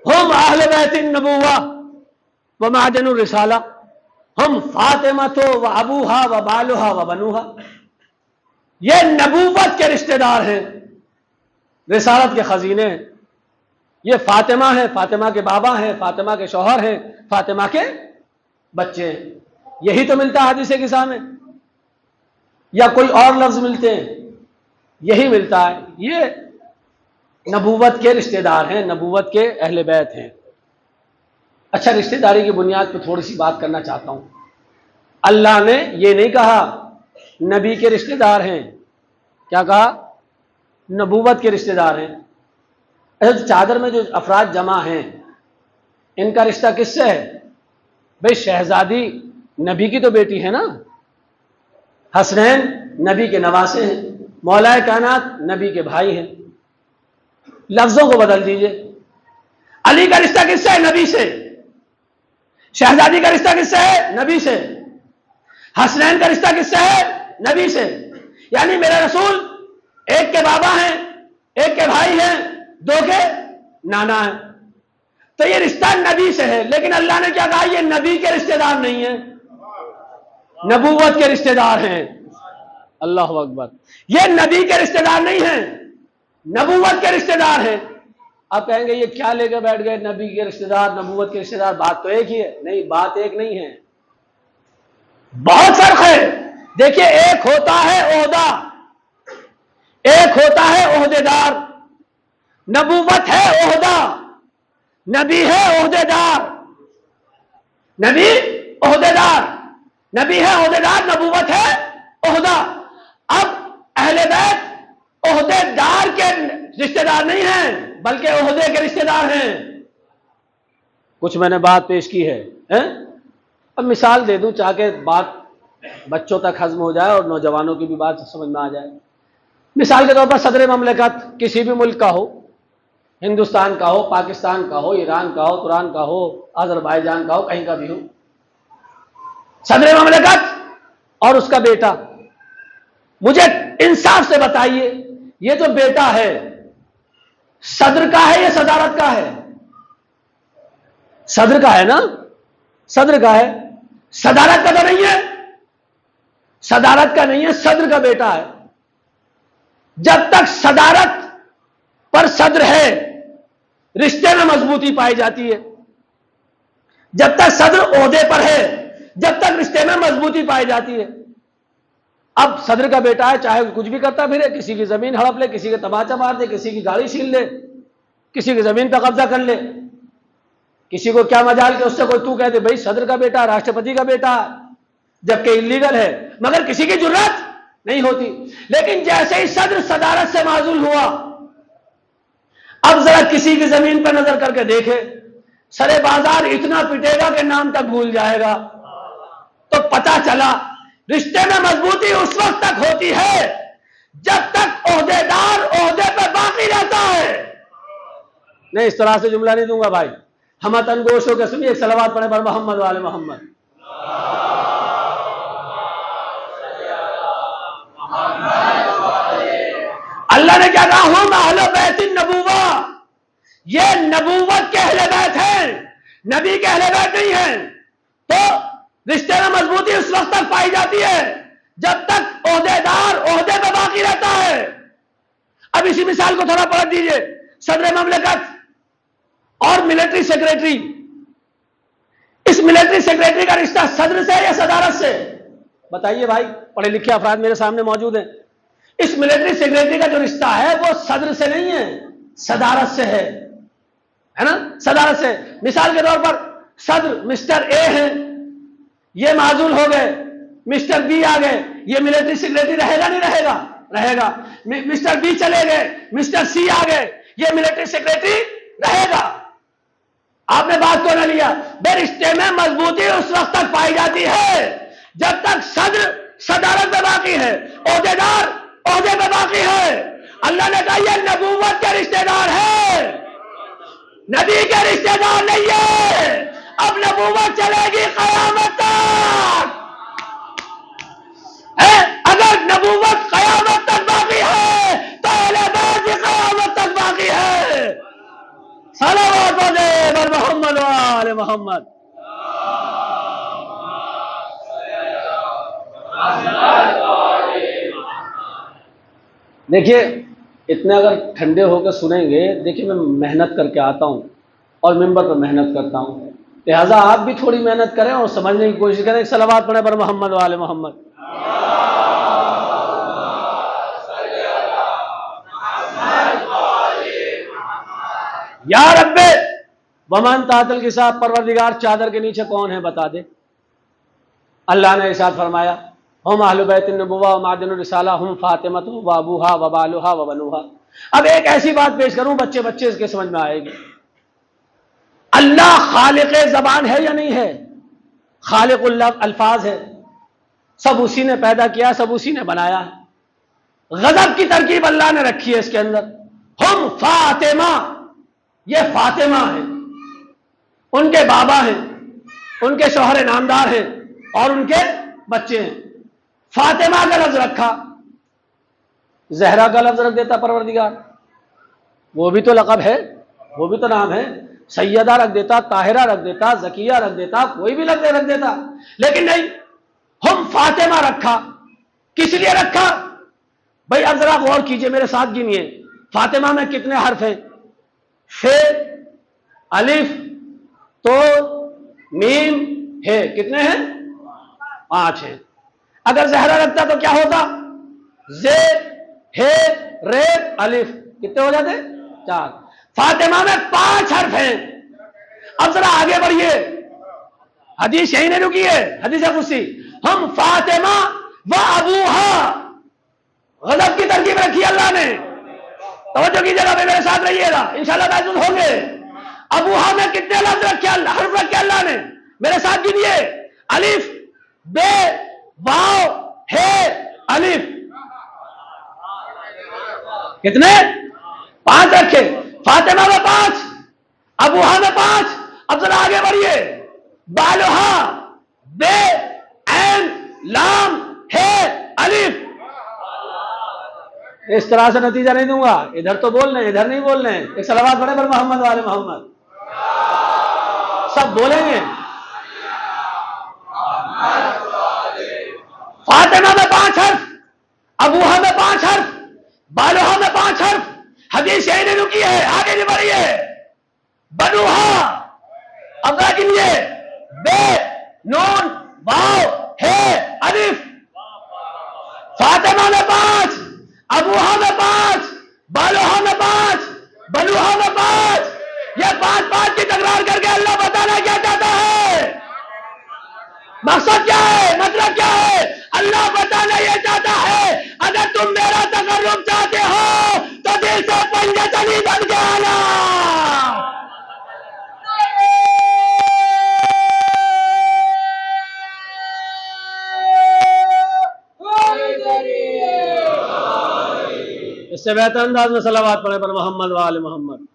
हम अहले बैतिन नबुव्वा व मादनुर रिसाला, हम फातिमा तो व अबूहा व बालुहा व बनुहा, ये नबूवत के रिश्तेदार हैं, रिसालत के खजीने हैं। ये फातिमा है, फातिमा के बाबा हैं, फातिमा के शौहर हैं, फातिमा के बच्चे हैं। यही तो मिलता है हदीस किसा में, या कोई और लफ्ज मिलते हैं? यही मिलता है। ये नबूवत के रिश्तेदार हैं, नबूवत के अहले बैत हैं। अच्छा, रिश्तेदारी की बुनियाद पर थोड़ी सी बात करना चाहता हूं। अल्लाह ने ये नहीं कहा नबी के रिश्तेदार हैं, क्या कहा? नबूवत के रिश्तेदार हैं। अच्छा, तो चादर में जो अफराद जमा हैं, इनका रिश्ता किससे है? भाई शहजादी नबी की तो बेटी है ना, हसनैन नबी के नवासे हैं, मौलाए कायनात नबी के भाई हैं। लफ्जों को बदल दीजिए। अली का रिश्ता किससे है? नबी से। शहजादी का रिश्ता किससे है? नबी से। हसनैन का रिश्ता किससे है? नबी से। यानी मेरा रसूल एक के बाबा हैं, एक के भाई हैं, दो के नाना हैं। तो ये रिश्ता नबी से है। लेकिन अल्लाह ने क्या कहा? ये नबी के रिश्तेदार नहीं है, नबूवत के रिश्तेदार हैं। अल्लाहु अकबर। ये नबी के रिश्तेदार नहीं हैं, नबूवत के रिश्तेदार हैं। आप कहेंगे ये क्या लेकर बैठ गए, नबी के रिश्तेदार, नबूवत के रिश्तेदार, बात तो एक ही है। नहीं, बात एक नहीं है, बहुत फर्क है। देखिए, एक होता है ओहदा, एक होता है ओहदेदार। नबूवत है ओहदा, नबी है ओहदेदार। नबी ओहदेदार, नबी है ओहदेदार, नबूवत है ओहदा। अब अहले बैत ओहदेदार के रिश्तेदार नहीं हैं, बल्कि ओहदे के रिश्तेदार हैं। कुछ मैंने बात पेश की है, हैं? अब मिसाल दे दूं चाहे बात बच्चों तक हजम हो जाए और नौजवानों की भी बात समझ में आ जाए। मिसाल के तौर पर सदर ममलकत किसी भी मुल्क का हो, हिंदुस्तान का हो, पाकिस्तान का हो, ईरान का हो, तुरान का हो, अजरबैजान का हो, कहीं का भी हो, सदर ममलकत और उसका बेटा। मुझे इंसाफ से बताइए, ये जो बेटा है सदर का है या सदारत का है? सदर का है ना, सदर का है, सदारत का तो नहीं है, सदारत का नहीं है, सदर का बेटा है। जब तक सदारत पर सदर है, रिश्ते में मजबूती पाई जाती है। जब तक सदर ओहदे पर है, जब तक रिश्ते में मजबूती पाई जाती है। अब सदर का बेटा है, चाहे कुछ भी करता फिरे, किसी की जमीन हड़प ले, किसी का तमाचा मार दे, किसी की गाड़ी छीन ले, किसी की जमीन पर कब्जा कर ले, किसी को क्या मजाल के उससे कोई तू कहते भाई सदर का बेटा, राष्ट्रपति का बेटा, जबकि इलीगल है, मगर किसी की जुर्रत नहीं होती। लेकिन जैसे ही सदर सदारत से माजूल हुआ, अब जरा किसी की जमीन पर नजर करके देखे, सरे बाजार इतना पिटेगा कि नाम तक भूल जाएगा। तो पता चला रिश्ते में मजबूती उस वक्त तक होती है जब तक ओहदेदार ओहदे पर बाकी रहता है। नहीं, इस तरह से जुमला नहीं दूंगा भाई, हम तनगोश होकर सुनिए। एक सलावत पढ़े बर मोहम्मद वाले मोहम्मद। अल्लाह ने क्या कहा? हम अहले बैत नबूवा, ये नबूवत के अहले बैत हैं, नबी के अहले बैत नहीं हैं। तो रिश्ते में मजबूती उस वक्त तक पाई जाती है जब तक ओहदेदार ओहदे पे बाकी रहता है। अब इसी मिसाल को थोड़ा पलट दीजिए। सदर ममलकत और मिलिट्री सेक्रेटरी, इस मिलिट्री सेक्रेटरी का रिश्ता सदर से या सदारत से? बताइए भाई, पढ़े लिखे अफराद मेरे सामने मौजूद हैं। इस मिलिट्री सेक्रेटरी का जो रिश्ता है वो सदर से नहीं है, सदारत से है ना, सदारत से। मिसाल के तौर पर सदर मिस्टर ए हैं, ये माजूल हो गए, मिस्टर बी आ गए, ये मिलिट्री सेक्रेटरी रहेगा नहीं रहेगा? रहेगा। मिस्टर बी चले गए, मिस्टर सी आ गए, ये मिलिट्री सेक्रेटरी रहेगा। आपने बात को न लिया। बे रिश्ते में मजबूती उस वक्त तक पाई जाती है जब तक सदर सदारत में बाकी है, ओहदेदार ओहदे पे बाकी है। अल्लाह ने कहा ये नबूवत के रिश्तेदार है, नबी के रिश्तेदार नहीं है। अब नबूवत चलेगी क़यामत तक है। अगर नबूवत क़यामत तक बाकी है तो अहले बैत भी क़यामत तक बाकी है। सलावत बर मोहम्मद वाले मोहम्मद। देखिए, इतने अगर ठंडे होकर सुनेंगे, देखिए मैं मेहनत करके आता हूँ और मिंबर पर मेहनत करता हूँ, लिहाजा आप भी थोड़ी मेहनत करें और समझने की कोशिश करें। सलावत पढ़े बर मोहम्मद वाले मोहम्मद। या रब्बे वमन तातल के साथ परवरदिगार चादर के नीचे कौन है बता दे। अल्लाह ने इरशाद फरमाया हम अहलु बैतिन नबुव्वा व मादिनुर रिसाला हम फातिमतु व अबूहा व बालुहा व बनुहा। अब एक ऐसी बात पेश करूं बच्चे बच्चे इसके समझ में आएगी। अल्लाह खालिक ज़बान है या नहीं है? खालिकुल अल्फाज है, सब उसी ने पैदा किया, सब उसी ने बनाया है। गजब की तरकीब अल्लाह ने रखी है इसके अंदर। हम फातिमा, ये फातिमा है, उनके बाबा हैं, उनके शौहर नामदार हैं और उनके बच्चे हैं। फातिमा का लफ्ज रखा, जहरा का लफ्ज रख देता परवरदिगार, वो भी तो लक़ब है, वो भी तो नाम है। सैयदा रख देता, ताहिरा रख देता, जकिया रख देता, कोई भी लफ्ज रख देता, लेकिन नहीं, हम फातिमा रखा। किस लिए रखा भाई? अब जरा गौर कीजिए, मेरे साथ गिनिए। फातिमा में कितने हर्फ हैं? फे, अलिफ, तो, मीम, है। कितने हैं? 5 हैं। अगर जहरा रखता तो क्या होता? जे, हे, रे, अलिफ, कितने हो जाते? 4। फातिमा में 5 हर्फ हैं। अब जरा आगे बढ़िए, हदीस यही नहीं रुकी है, हदीस कुदसी। हम फातिमा व अबूहा, गजब की तरकीब रखी अल्लाह ने। तवज्जो कीजिएगा, मेरे साथ रहिएगा, इंशाल्लाह महसूस होंगे। अबूहा में कितने लफ्ज रखे, हर्फ रखे अल्लाह ने? मेरे साथ गिनिए, अलिफ, बे, वाव, हे, अलिफ, कितने? 5 रखे। फातिमा में 5, अबूहा में 5। अब जरा आगे बढ़िए, बालुहा, बे, ऐन, लाम, हे, अलिफ। इस तरह से नतीजा नहीं दूंगा, इधर तो बोलने, इधर नहीं बोलने। एक सलावत पढ़े पर मोहम्मद वाले मोहम्मद, सब बोलेंगे। फातिमा में 5 हर्फ, अबूहा में 5 हर्फ, बालुहा में 5 हर्फ। हदीस यही नहीं रुकी है, आगे भी बढ़िए। बनुहा, अब गिनिए, बे, नून, वाव, हे, अलिफ। फातिमा में 5, अबूहा में 5, बालुहा में 5, बनुहा में 5। ये 5 की तकरार करके अल्लाह बताना क्या चाहता है? मकसद क्या है, मतलब क्या है? अल्लाह बताना यह चाहता है, अगर तुम मेरा तकर्रुब चाहते हो तो दिल से पंजतनी बन के आना। इससे बेहतर अंदाज में सलावत पढ़े पर मोहम्मद वाले मोहम्मद।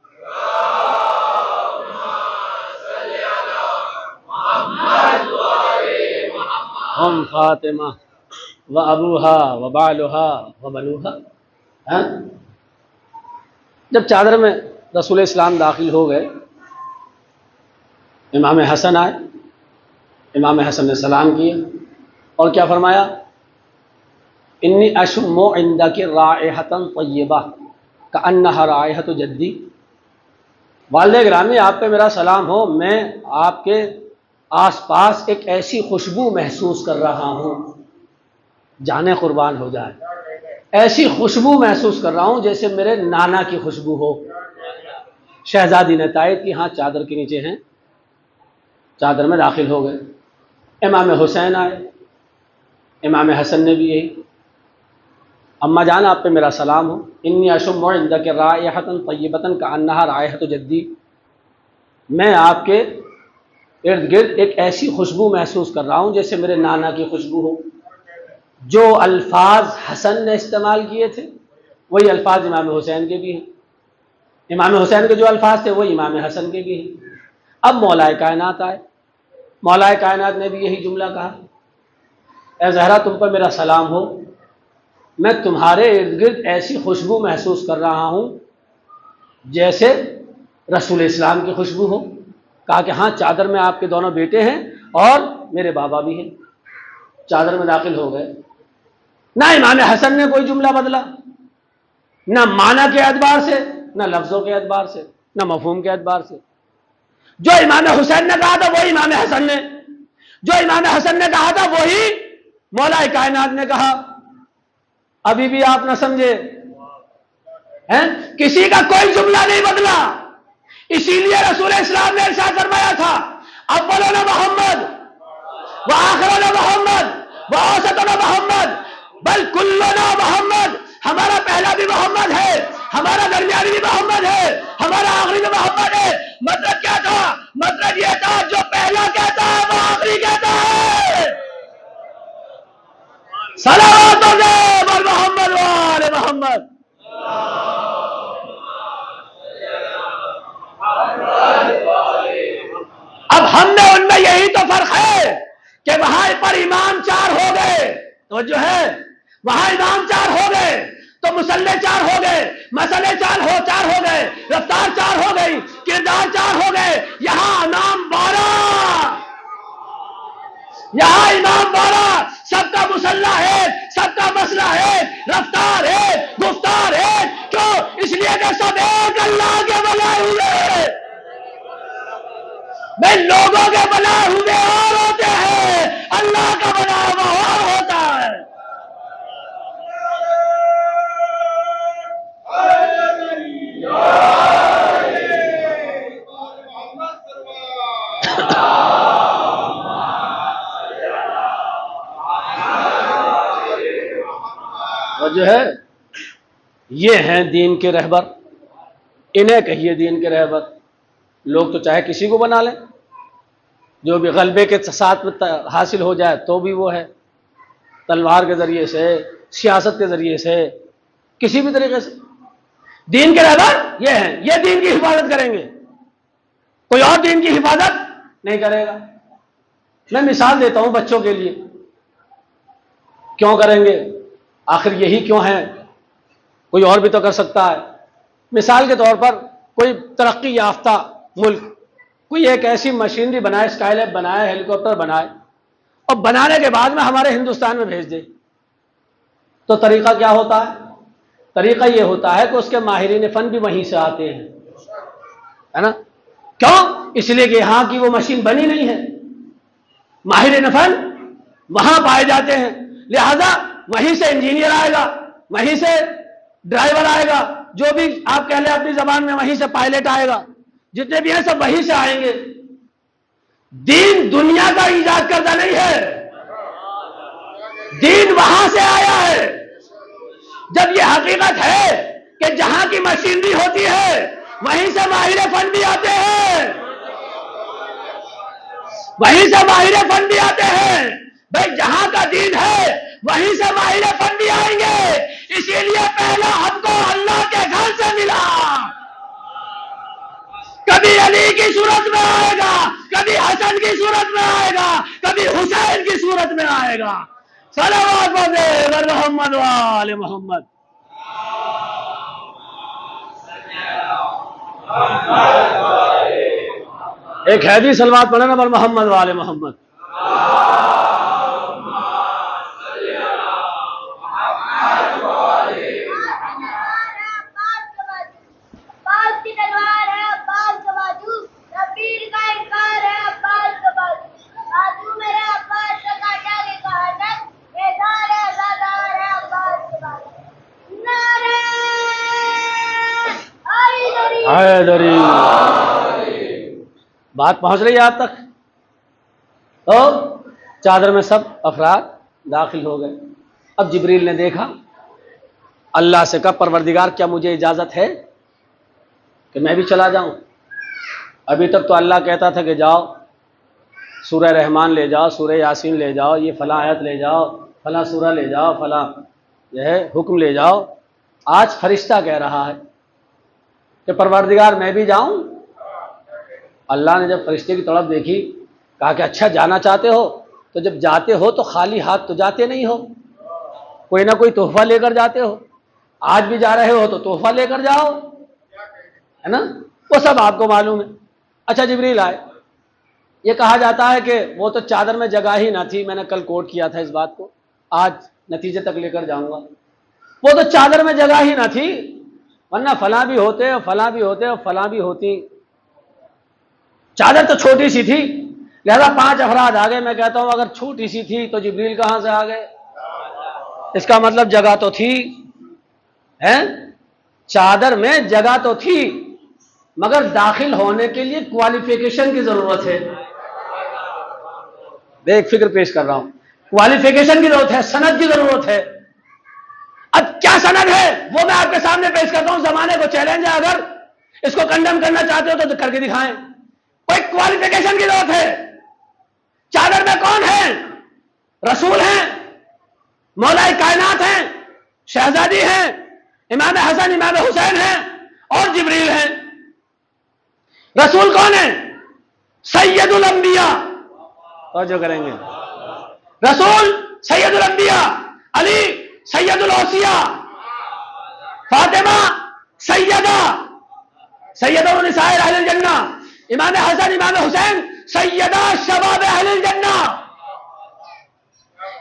हम फातिमा व अबूहा व बालुहा व बनुहा। जब चादर में रसूल इस्लाम दाखिल हो गए, इमाम हसन आए, इमाम हसन ने सलाम किया और क्या फरमाया? इन्नी अशुम्मु इंदकी राइहतन तय्यबा कअन्नहा राइहतु जद्दी। वालिद गिरामी, आप पे मेरा सलाम हो, मैं आपके आसपास एक ऐसी खुशबू महसूस कर रहा हूँ, जाने कुर्बान हो जाए, ऐसी खुशबू महसूस कर रहा हूँ जैसे मेरे नाना की खुशबू हो। शहजादी ने तायद की, हाँ चादर के नीचे हैं। चादर में दाखिल हो गए। इमाम हुसैन आए, इमाम हसन ने भी यही, अम्मा जान आप पे मेरा सलाम हो, इन्नी अशुम्मु इंदकी राइहतन तय्यबतन कअन्नहा राइहतु जद्दी। मैं आपके इर्द गिर्द एक ऐसी खुशबू महसूस कर रहा हूँ जैसे मेरे नाना की खुशबू हो। जो अल्फाज हसन ने इस्तेमाल किए थे वही अल्फाज इमाम हुसैन के भी हैं, इमाम हुसैन के जो अल्फाज थे वही इमाम हसन के भी हैं। अब मौलाए कायनात आए, मौलाए कायनात ने भी यही जुमला कहा, ए ज़हरा तुम पर मेरा सलाम हो, मैं तुम्हारे इर्द गिर्द ऐसी खुशबू महसूस कर रहा हूँ जैसे रसूल इस्लाम की खुशबू हो। कहा कि हाँ चादर में आपके दोनों बेटे हैं और मेरे बाबा भी हैं। चादर में दाखिल हो गए। ना इमाम हसन ने कोई जुमला बदला, ना माना के एतबार से, ना लफ्ज़ों के एतबार से, ना मफहूम के एतबार से। जो इमाम हुसैन ने कहा था वही इमाम हसन ने, जो इमाम हसन ने कहा था वही मौलाए कायनात ने कहा। अभी भी आप न समझे हैं, किसी का कोई जुमला नहीं बदला। इसीलिए रसूल इस्लाम ने इरशाद फरमाया था, अव्वलुना मोहम्मद व आखिरुना मोहम्मद व औसतुना मोहम्मद बल कुल्लुना मोहम्मद। हमारा पहला भी मोहम्मद है, हमारा दरमियानी भी मोहम्मद है, हमारा आखिरी भी मोहम्मद है। मतलब क्या था? मतलब यह था जो पहला कहता है वो आखिरी कहता है। सलावत और मोहम्मद वाले मोहम्मद। अब हमने उनमें यही तो फर्क है कि वहां पर इमाम 4 हो गए तो जो है वहां इमाम 4 हो गए तो मुसल्ले 4 हो गए, मसले 4 हो गए, रफ्तार 4 हो गई, किरदार 4 हो गए। यहां इमाम 12, यहां इमाम 12, सबका मुसल्ला है, सबका मसला है, रफ्तार है, गुफ्तार है। क्यों? इसलिए कि सब एक अल्लाह के बनाए हुए, मैं लोगों के बनाए हुए और होते हैं, अल्लाह का बनाया हुआ और होता है। और जो है ये हैं दीन के रहबर, इन्हें कहिए दीन के रहबर। लोग तो चाहे किसी को बना लें, जो भी गलबे के साथ में हासिल हो जाए तो भी वो है, तलवार के ज़रिए से, सियासत के ज़रिए से, किसी भी तरीके से। दीन के रहबर ये हैं, ये दीन की हिफाजत करेंगे, कोई और दीन की हिफाजत नहीं करेगा। मैं मिसाल देता हूं बच्चों के लिए, क्यों करेंगे, आखिर यही क्यों है, कोई और भी तो कर सकता है। मिसाल के तौर पर कोई तरक्की याफ्ता मुल्क कोई एक ऐसी मशीनरी बनाए, स्काईलैब बनाए, हेलीकॉप्टर बनाए और बनाने के बाद में हमारे हिंदुस्तान में भेज दे, तो तरीका क्या होता है? तरीका यह होता है कि उसके माहिरीन फन भी वहीं से आते हैं, है ना? क्यों? इसलिए कि यहां की वो मशीन बनी नहीं है, माहिरीन फन वहां पाए जाते हैं, लिहाजा वहीं से इंजीनियर आएगा, वहीं से ड्राइवर आएगा, जो भी आप कह लें अपनी जबान में, वहीं से पायलट आएगा, जितने भी हैं सब वहीं से आएंगे। दीन दुनिया का इजाद करता नहीं है, दीन वहां से आया है। जब ये हकीकत है कि जहां की मशीनरी होती है वहीं से माहिर फन भी आते हैं, वहीं से माहिर फन भी आते हैं। भाई जहां का दीन है वहीं से माहिर फन भी आएंगे। इसीलिए पहला हमको अल्लाह के घर से मिला। कभी अली की सूरत में आएगा, कभी हसन की सूरत में आएगा, कभी हुसैन की सूरत में आएगा। सल्लल्लाहु मोहम्मद वाले मोहम्मद। एक हैदी सलवात पढ़े ना पर मोहम्मद वाले मोहम्मद। बात पहुंच रही है आप तक? तो चादर में सब अफराद दाखिल हो गए। अब जिब्रील ने देखा, अल्लाह से कहा, परवरदिगार क्या मुझे इजाज़त है कि मैं भी चला जाऊं? अभी तक तो अल्लाह कहता था कि जाओ सूरह रहमान ले जाओ, सूरह यासीन ले जाओ, ये फलां आयत ले जाओ, फलां सूरह ले जाओ, फलां यह हुक्म ले जाओ। आज फरिश्ता कह रहा है कि परवरदिगार मैं भी जाऊं। अल्लाह ने जब फरिश्ते की तड़प देखी, कहा कि अच्छा जाना चाहते हो, तो जब जाते हो तो खाली हाथ तो जाते नहीं हो, कोई ना कोई तोहफा लेकर जाते हो। आज भी जा रहे हो तो तोहफा लेकर जाओ, है ना? वो सब आपको मालूम है। अच्छा जिब्रील आए, ये कहा जाता है कि वो तो चादर में जगह ही ना थी, मैंने कल कोट किया था इस बात को, आज नतीजे तक लेकर जाऊंगा। वो तो चादर में जगह ही ना थी, वरना फलां भी होते और फलां भी होते और फलां भी होती। चादर तो छोटी सी थी, लिहाजा 5 अफराद आ गए। मैं कहता हूं अगर छोटी सी थी तो जिब्रील कहां से आ गए? इसका मतलब जगह तो थी, है? चादर में जगह तो थी, मगर दाखिल होने के लिए क्वालिफिकेशन की जरूरत है। देख फिक्र पेश कर रहा हूं, क्वालिफिकेशन की जरूरत है, सनद की जरूरत है। अब क्या सनद है वो मैं आपके सामने पेश करता हूं। जमाने को चैलेंज है, अगर इसको कंडेम करना चाहते हो तो करके दिखाएं। कोई क्वालिफिकेशन की जरूरत है। चादर में कौन है? रसूल हैं, मौलाए कायनात हैं, शहजादी हैं, इमाम हसन इमाम हुसैन हैं और जिब्रील हैं। रसूल कौन है? सैयदुल अंबिया। और जो करेंगे रसूल सैयदुल अंबिया, अली सैयदुल औसिया, फातिमा सैयदा सैयदुल निसाए अहलुल जन्ना, इमाम हसन इमाम हुसैन सैयदा शबाब अहलुल जन्ना।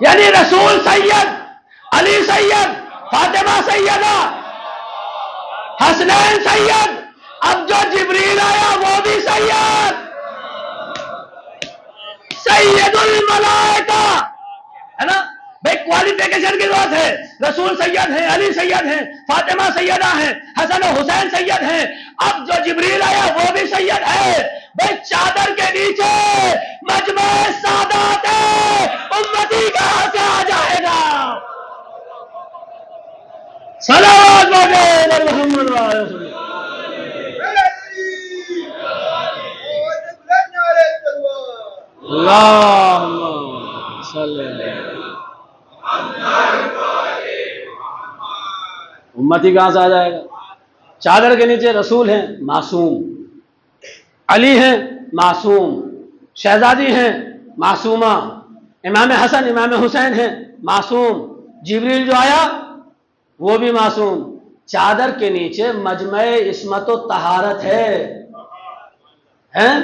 यानी रसूल सैयद, अली सैयद, फातिमा सैयदा, हसनैन सैयद, अब जो जिब्रील आया वो भी सैयद, सैयदुल मलाइका, है ना भाई। क्वालिफिकेशन की जरूरत है। रसूल सैयद हैं, अली सैयद हैं, फातिमा सैयदा हैं, हसन और हुसैन सैयद हैं। अब जो जिब्रील आया वो भी सैयद है भाई। चादर के नीचे मजमे सादात उम्मती कहां से आ जाएगा? सलावत मोहम्मद उम्मती कहां से आ जाएगा? चादर के नीचे रसूल हैं, मासूम, अली हैं, मासूम, शहजादी हैं, मासूमा, इमाम हसन इमाम हुसैन हैं, मासूम, जिब्रील जो आया वो भी मासूम। चादर के नीचे मजमे इस्मत व तहारत है, हैं?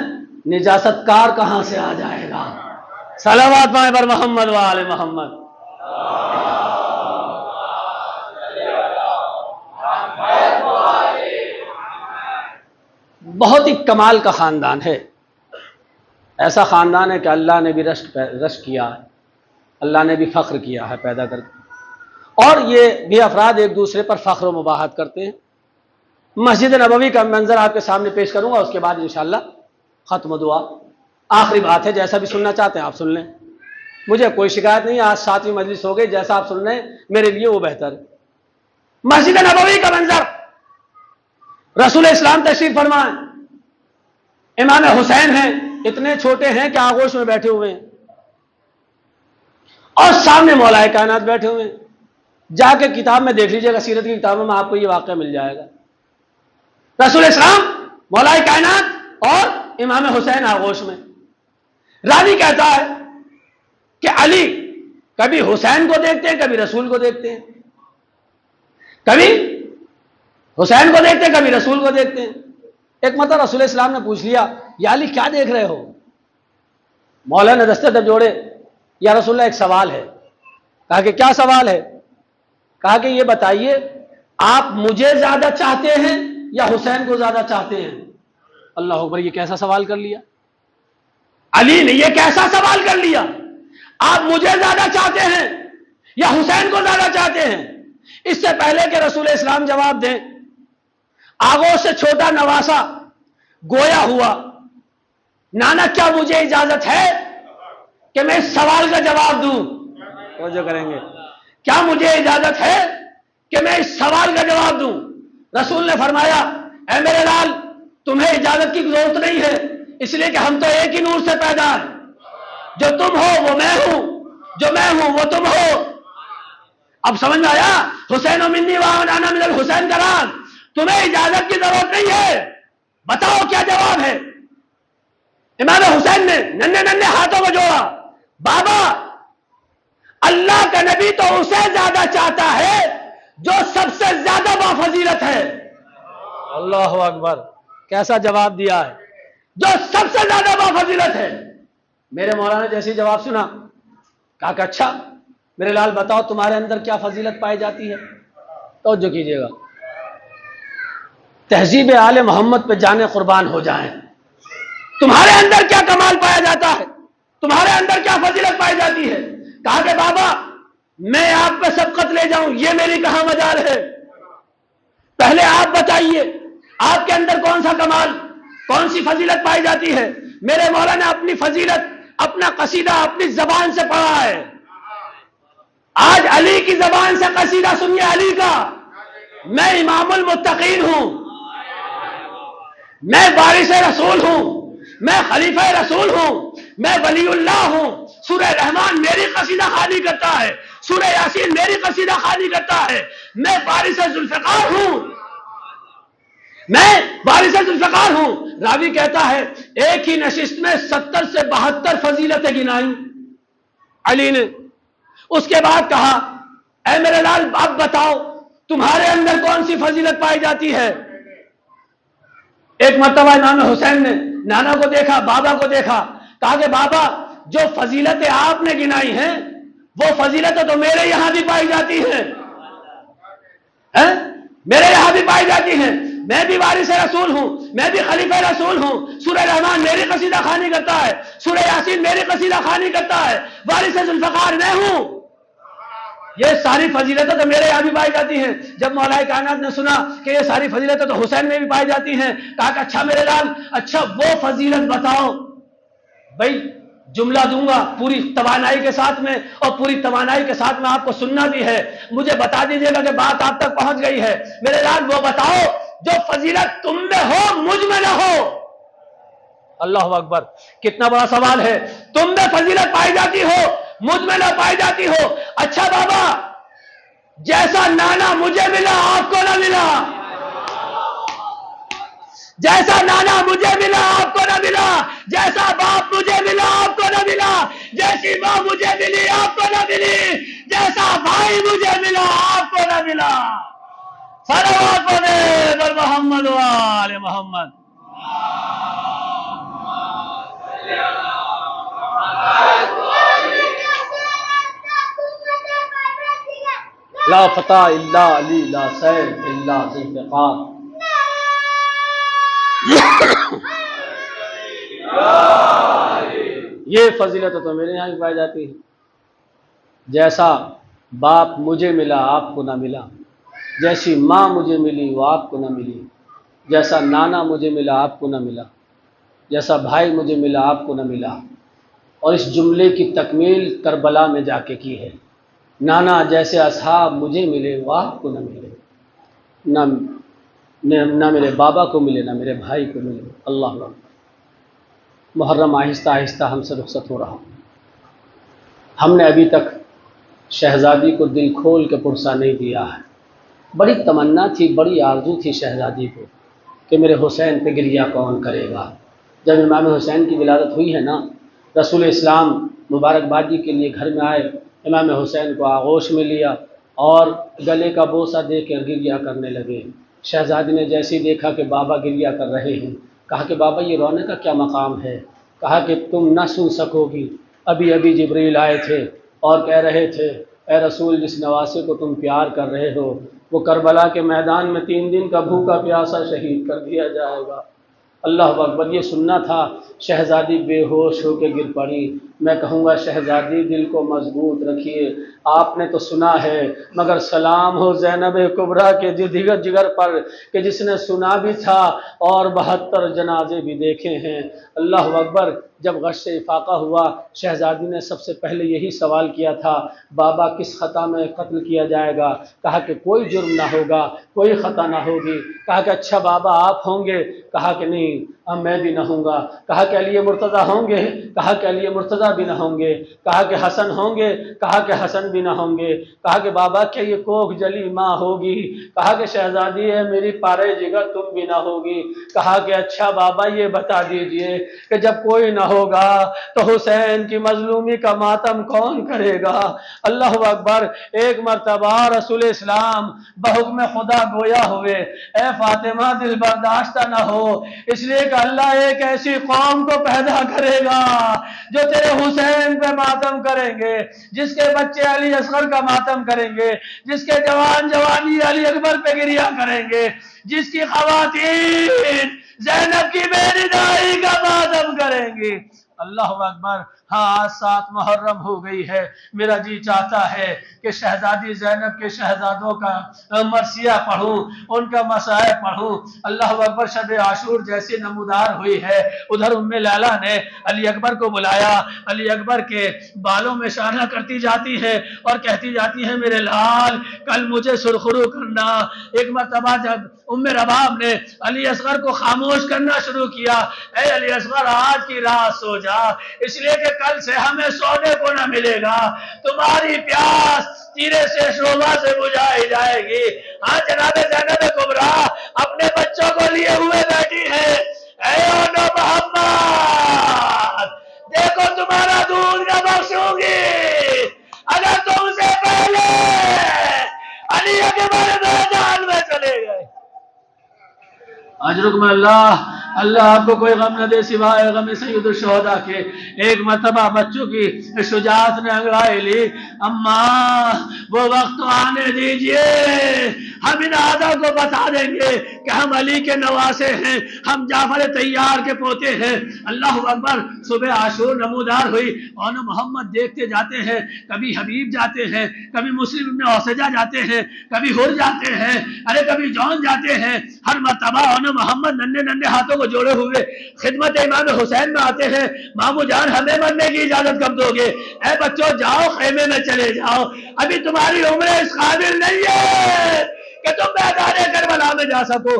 निजासतकार कहां से आ जाएगा? सलावत पाए पर मोहम्मद व आले मोहम्मद। बहुत ही कमाल का खानदान है। ऐसा खानदान है कि अल्लाह ने भी रश्क किया है, अल्लाह ने भी फख्र किया है पैदा करके। और ये भी अफराद एक दूसरे पर फख्र व मुबाहत करते हैं। मस्जिद नबवी का मंजर आपके सामने पेश करूंगा, उसके बाद इंशाअल्लाह खत्म दुआ। आखिरी बात है, जैसा भी सुनना चाहते हैं आप सुन लें, मुझे कोई शिकायत नहीं। आज 7वीं मजलिस हो गई, जैसा आप सुन रहे हैं मेरे लिए वो बेहतर है। मस्जिद नबवी का मंजर, रसूल इस्लाम तशरीफ फरमाए, इमाम हुसैन हैं, इतने छोटे हैं कि आगोश में बैठे हुए हैं और सामने मौलाए कायनात बैठे हुए हैं। जाके किताब में देख लीजिएगा, सीरत की किताबों में आपको ये वाक़या मिल जाएगा। रसूल इस्लाम, मौलाए कायनात और इमाम हुसैन आगोश में। रावी कहता है कि अली कभी हुसैन को देखते हैं, कभी रसूल को देखते हैं, कभी हुसैन को देखते हैं, कभी रसूल को देखते हैं। एक मतलब रसूल इस्लाम ने पूछ लिया, या अली क्या देख रहे हो? मौला ने दस्ते जब जोड़े, या रसूलल्लाह एक सवाल है। कहा कि क्या सवाल है? कहा कि ये बताइए, आप मुझे ज्यादा चाहते हैं या हुसैन को ज्यादा चाहते हैं? अल्लाह अकबर, ये कैसा सवाल कर लिया अली ने, ये कैसा सवाल कर लिया? आप मुझे ज्यादा चाहते हैं या हुसैन को ज्यादा चाहते हैं? इससे पहले कि रसूल इस्लाम जवाब दें, आगोश से छोटा नवासा गोया हुआ, नाना क्या मुझे इजाजत है कि मैं इस सवाल का जवाब दूं? तो जो करेंगे, क्या मुझे इजाजत है कि मैं इस सवाल का जवाब दूं? रसूल ने फरमाया, ऐ मेरे लाल, तुम्हें इजाजत की जरूरत नहीं है, इसलिए कि हम तो एक ही नूर से पैदा है। जो तुम हो वो मैं हूं, जो मैं हूं वो तुम हो। अब समझ में आया? हुसैन मिन्नी व अना मिनल हुसैन का राज। तुम्हें इजाजत की जरूरत नहीं है, बताओ क्या जवाब है? इमाम हुसैन ने नन्हे नन्हे हाथों को जोड़ा, बाबा अल्लाह का नबी तो उसे ज्यादा चाहता है जो सबसे ज्यादा बाफजीलत है। अल्लाह अकबर, कैसा जवाब दिया है, जो सबसे ज्यादा बाफजीलत है। मेरे मौलाना ने जैसे जवाब सुना, कहा कि अच्छा मेरे लाल बताओ तुम्हारे अंदर क्या फजीलत पाई जाती है? तो जो कीजिएगा, तहजीब आले मोहम्मद पे जाने कुर्बान हो जाएं। तुम्हारे अंदर क्या कमाल पाया जाता है, तुम्हारे अंदर क्या फजीलत पाई जाती है? कहा कि बाबा मैं आप पे सबकत ले जाऊं, ये मेरी कहां मजाल है? पहले आप बताइए, आपके अंदर कौन सा कमाल, कौन सी फजीलत पाई जाती है? मेरे मौला ने अपनी फजीलत, अपना कसीदा अपनी जबान से पढ़ा है। आज अली की जबान से कसीदा सुनिए अली का। मैं इमामुल मुत्तकीन हूं, मैं वारिस रसूल हूं, मैं खलीफा रसूल हूं, मैं वलीउल्लाह हूं। सूरह रहमान मेरी कसीदा खाली करता है, सूरह यासीन मेरी कसीदा खाली करता है। मैं वारिस जुल्फ़िकार हूं, मैं वारिस जुल्फ़िकार हूं। रावी कहता है एक ही नशिस्त में 70 से 72 फजीलतें गिनाई अली ने। उसके बाद कहा ऐ मेरे लाल अब बताओ तुम्हारे अंदर कौन सी फजीलत पाई जाती है? एक मर्तबा इमाम हुसैन ने नाना को देखा, बाबा को देखा, कहा कि बाबा जो फजीलतें आपने गिनाई हैं वो फजीलतें तो मेरे यहां भी पाई जाती हैं, मेरे यहां भी पाई जाती हैं। मैं भी वारिस रसूल हूं, मैं भी खलीफा रसूल हूं। सूरह रहमान मेरी कसीदा खानी करता है, सूरह यासीन मेरी कसीदा खानी करता है, वारिस जुल्फ़िकार मैं हूं। ये सारी फजीलतें तो मेरे यहां भी पाई जाती हैं। जब मौलाए कायनात ने सुना कि ये सारी फजीलतें तो हुसैन में भी पाई जाती हैं, कहा कि अच्छा मेरे लाल, अच्छा वो फजीलत बताओ। भाई जुमला दूंगा पूरी तवानाई के साथ में, और पूरी तवानाई के साथ में आपको सुनना भी है। मुझे बता दीजिएगा कि बात आप तक पहुंच गई है। मेरे लाल वो बताओ जो फजीलत तुम में हो मुझ में न हो। अल्लाह अकबर, कितना बड़ा सवाल है। तुम में फजीलत पाई जाती हो, मुझ में ना पाई जाती हो। अच्छा बाबा, जैसा नाना मुझे मिला आपको ना मिला, जैसा नाना मुझे मिला आपको ना मिला, जैसा बाप मुझे मिला आपको ना मिला, जैसी मां मुझे मिली आपको ना मिली, जैसा भाई मुझे मिला आपको ना मिला। सलावत पढ़े मोहम्मद व आले मोहम्मद। ला फता इल्ला अली ला सैफ इल्ला ज़ुल्फ़िकार। ये फजीलत तो मेरे यहाँ भी पाई जाती है। जैसा बाप मुझे मिला आपको ना मिला, जैसी माँ मुझे मिली वो आपको ना मिली, जैसा नाना मुझे मिला आपको ना मिला, जैसा भाई मुझे मिला आपको ना मिला। और इस जुमले की तकमील करबला में जाके की है। नाना जैसे असहाब मुझे मिले वो आपको ना मिले, ना मेरे बाबा को मिले, ना मेरे भाई को मिले। अल्लाह अकबर। मुहर्रम आहिस्ता आहिस्ता हमसे रुखसत हो रहा। हमने अभी तक शहज़ादी को दिल खोल के पुरसा नहीं दिया है। बड़ी तमन्ना थी, बड़ी आरज़ू थी शहज़ादी को कि मेरे हुसैन पे गिरिया कौन करेगा। जब इमाम हुसैन की विलादत हुई है ना, रसूल इस्लाम मुबारकबादी के लिए घर में आए, इमाम हुसैन को आगोश में लिया और गले का बोसा दे कर गिरिया करने लगे। शहज़ादी ने जैसे ही देखा कि बाबा गिरिया कर रहे हैं, कहा कि बाबा ये रोने का क्या मकाम है। कहा कि तुम ना सुन सकोगी, अभी अभी जिब्रील आए थे और कह रहे थे ए रसूल, जिस नवासे को तुम प्यार कर रहे हो वो करबला के मैदान में 3 दिन का भूखा प्यासा शहीद कर दिया जाएगा। अल्लाह अकबर। ये सुनना था। शहज़ादी बेहोश होकर गिर पड़ी। मैं कहूँगा शहज़ादी दिल को मजबूत रखिए। आपने तो सुना है, मगर सलाम हो ज़ैनब कुबरा के जिगर पर कि जिसने सुना भी था और 72 जनाजे भी देखे हैं। अल्लाह अकबर। जब गश इफ़ाक़ा हुआ, शहज़ादी ने सबसे पहले यही सवाल किया था, बाबा किस ख़ता में कत्ल किया जाएगा। कहा कि कोई जुर्म ना होगा, कोई ख़ता ना होगी। कहा कि अच्छा बाबा आप होंगे। कहा कि नहीं अब मैं भी ना होऊंगा। कहा कि अली मुर्तज़ा होंगे। कहा कि अली मुर्तज़ा भी ना होंगे। कहा कि हसन होंगे। कहा कि हसन भी ना होंगे। कहा कि बाबा क्या ये कोख जली माँ होगी। कहा कि शहज़ादी है मेरी पारे जिगर तुम भी ना होगी। कहा कि अच्छा बाबा ये बता दीजिए कि जब कोई ना होगा तो हुसैन की मजलूमी का मातम कौन करेगा। अल्लाह अकबर। एक मरतबा रसूल इस्लाम बहुक्म खुदा गोया हुए, ए फातिमा दिल बर्दाश्त ना हो, इसलिए कि अल्लाह एक ऐसी कौम को पैदा करेगा जो तेरे हुसैन पे मातम करेंगे, जिसके बच्चे अली असगर का मातम करेंगे, जिसके जवान जवानी अली अकबर पे गिरिया करेंगे, जिसकी खवातीन ज़ैनब की बेनिदाई का मातम करेंगी। अल्लाह अकबर। हाँ 7 मुहर्रम हो गई है, मेरा जी चाहता है कि शहजादी ज़ैनब के शहजादों का मरसिया पढ़ूं, उनका मसाए पढ़ूं। अल्लाह अकबर, शब आशूर जैसी नमूदार हुई है, उधर उम्मे लैला ने अली अकबर को बुलाया, अली अकबर के बालों में शाना करती जाती है और कहती जाती है मेरे लाल कल मुझे सुरखरू करना। एक मरतबा जब उम्मे रबाब ने अली असगर को खामोश करना शुरू किया, ऐ अली असगर आज की रात सो जा, इसलिए कि कल से हमें सोने को न मिलेगा, तुम्हारी प्यास तीरे से शोभा से बुझाई जाएगी। हाँ जनाब ज़ैनब कुबरा अपने बच्चों को लिए हुए बैठी है, ऐ ओनो मोहम्मद देखो तुम्हारा दूध न बख्शूंगी अगर तुमसे पहले अली अकबर मैदान में चले गए। अजरुक में अल्लाह अल्लाह आपको कोई गम न दे सिवाय गम सैयदुल शुहदा के। एक मरतबा बच्चों की शुजात ने अंगड़ाई ली, अम्मा वो वक्त तो आने दीजिए, हम इन आदा को बता देंगे कि हम अली के नवासे हैं, हम जाफर तैयार के पोते हैं। अल्लाह अकबर, सुबह आशूर नमूदार हुई और मोहम्मद देखते जाते हैं, कभी हबीब जाते हैं, कभी मुस्लिम इब्न औसजा जाते हैं, कभी हुर जाते हैं, अरे कभी जौन जाते हैं। हर मरतबा और मोहम्मद नन्हे नन्हे हाथों को जोड़े हुए खिदमत इमाम हुसैन में आते हैं, मामू जान हमें मरने की इजाजत कब दोगे? ऐ बच्चों जाओ खेमे में चले जाओ, अभी तुम्हारी उम्र इस काबिल नहीं है कि तुम मैदान करबला में जा सको।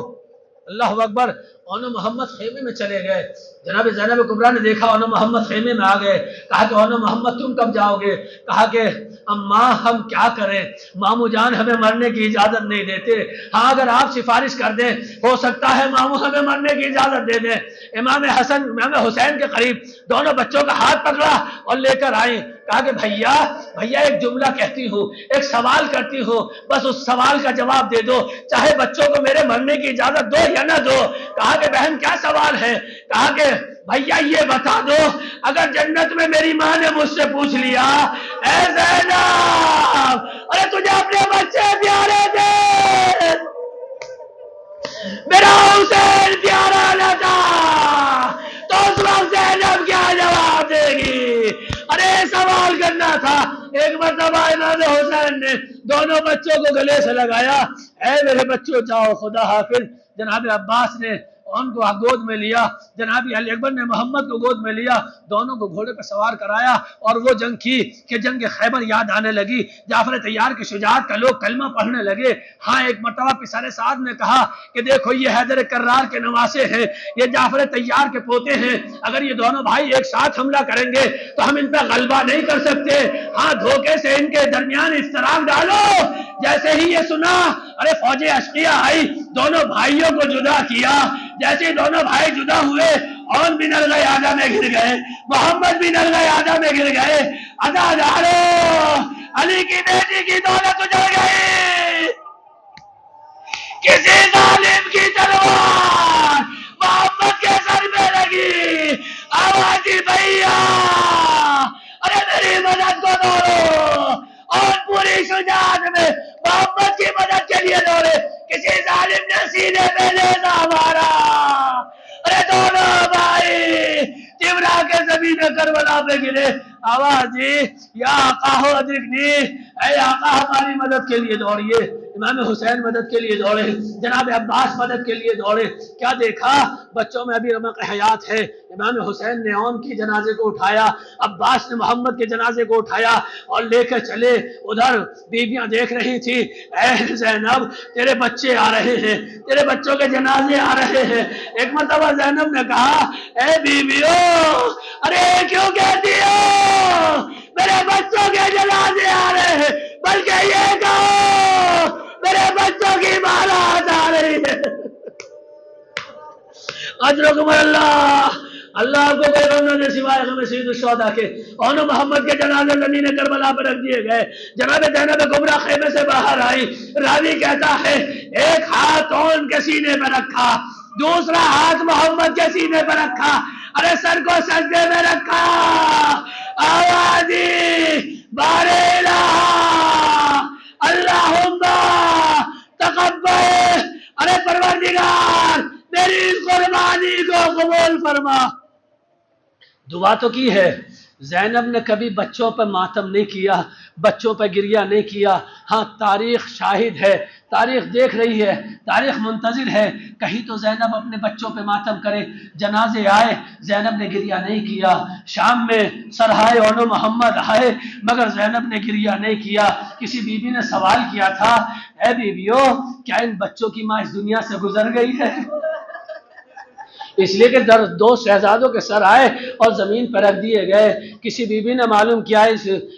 अल्लाह अकबर, ओनो मोहम्मद खेमे में चले गए। जनाब ज़ैनब कुबरा ने देखा ओनो मोहम्मद खेमे में आ गए, कहा कि ओनो मोहम्मद तुम कब जाओगे? कहा कि अम्मा हम क्या करें, मामू जान हमें मरने की इजाजत नहीं देते। हाँ अगर आप सिफारिश कर दें हो सकता है मामू हमें मरने की इजाजत दे दें। इमाम हसन इमाम हुसैन के करीब दोनों बच्चों का हाथ पकड़ा और लेकर आए, कहा कि भैया भैया एक जुमला कहती हूँ, एक सवाल करती हूँ, बस उस सवाल का जवाब दे दो, चाहे बच्चों को मेरे मरने की इजाजत दो या ना दो। कहा कि बहन क्या सवाल है? कहा कि भैया ये बता दो, अगर जन्नत में मेरी माँ ने मुझसे पूछ लिया ऐ ज़ैनब अरे तुझे अपने बच्चे प्यारे थे, मेरा हुसैन प्यारा न था, तो उस वक्त ज़ैनब क्या जवाब देगी? अरे सवाल करना था। एक मरतबा इमाम हुसैन ने दोनों बच्चों को गले से लगाया, ऐ मेरे बच्चों जाओ खुदा हाफिज। जनाब अब्बास ने उनको गोद में लिया, जनाब अली अकबर ने मोहम्मद को गोद में लिया, दोनों को घोड़े पर सवार कराया और वो जंग की कि जंग खैबर याद आने लगी। जाफर तैयार की शुजात का लोग कलमा पढ़ने लगे। हाँ एक मरतबा पिसारे साद ने कहा कि देखो ये हैदर कर्रार के नवासे हैं, ये जाफर तैयार के पोते हैं, अगर ये दोनों भाई एक साथ हमला करेंगे तो हम इन पर गलबा नहीं कर सकते। हाँ धोखे से इनके दरमियान इफ्तराक डालो। जैसे ही ये सुना अरे फौजे अशकिया आई, दोनों भाइयों को जुदा किया। जैसे दोनों भाई जुदा हुए और भी नलगा आदा में गिर गए, मोहम्मद भी नलगा आदा में गिर गए। अदादारो अली की बेटी की दौलत उजड़ गई, किसी जालिम की तलवार मोहम्मद के सर में लगी। आवाज़ी भैया अरे मेरी मदद को दौड़ो और पूरी शुजात में मोहम्मद की मदद के लिए दौड़े। किसी जालिम ने सीने पे लेना मारा, अरे दोनों भाई तिमरा के जमीन करबला पे गिरे। आवाज या आका हो अदरिकनी, ऐ आका हमारी मदद के लिए दौड़िए। इमाम हुसैन मदद के लिए दौड़े, जनाब अब्बास मदद के लिए दौड़े। क्या देखा बच्चों में अभी रमक हयात है। इमाम हुसैन ने ओन की जनाजे को उठाया, अब्बास ने मोहम्मद के जनाजे को उठाया और लेकर चले। उधर बीबियां देख रही थी, ऐ ज़ैनब तेरे बच्चे आ रहे हैं, तेरे बच्चों के जनाजे आ रहे हैं। एक मरतबा ज़ैनब ने कहा ऐ बीबियों अरे क्यों कहती हो मेरे बच्चों के जनाजे आ रहे हैं, बल्कि ये कहो मेरे बच्चों की बारात आ रही है। अजरुकुम अल्लाह, अल्लाह को कोई गम न दे सिवाय हमें सैयदुल शुहदा के। और मोहम्मद के जनाजे ज़मीन करबला पर रख दिए गए। जनाब ज़ैनब कुबरा खेमे से बाहर आई। रावी कहता है एक हाथ ओन के सीने पर रखा, दूसरा हाथ मोहम्मद के सीने पर रखा, अरे सर को सजदे में रखा। आवाज़ी बारेला अल्लाहुम्मा तक़ब्बल, अरे परवरदिगार मेरी इस कुर्बानी को कबूल फरमा। दुआ तो की है ज़ैनब ने कभी बच्चों पर मातम नहीं किया, बच्चों पर गिरिया नहीं किया। हाँ, तारीख शाहिद है, तारीख देख रही है, तारीख मुंतजिर है, कहीं तो ज़ैनब अपने बच्चों पे मातम करे। जनाजे आए, ज़ैनब ने गिरिया नहीं किया। शाम में सरहाए ओनो मोहम्मद आए, मगर ज़ैनब ने गिरिया नहीं किया। किसी बीबी ने सवाल किया था, ऐ बीबियों, क्या इन बच्चों की माँ इस दुनिया से गुजर गई है? इसलिए कि दो शहजादों के सर आए और ज़मीन पर रख दिए गए। किसी बीबी ने मालूम किया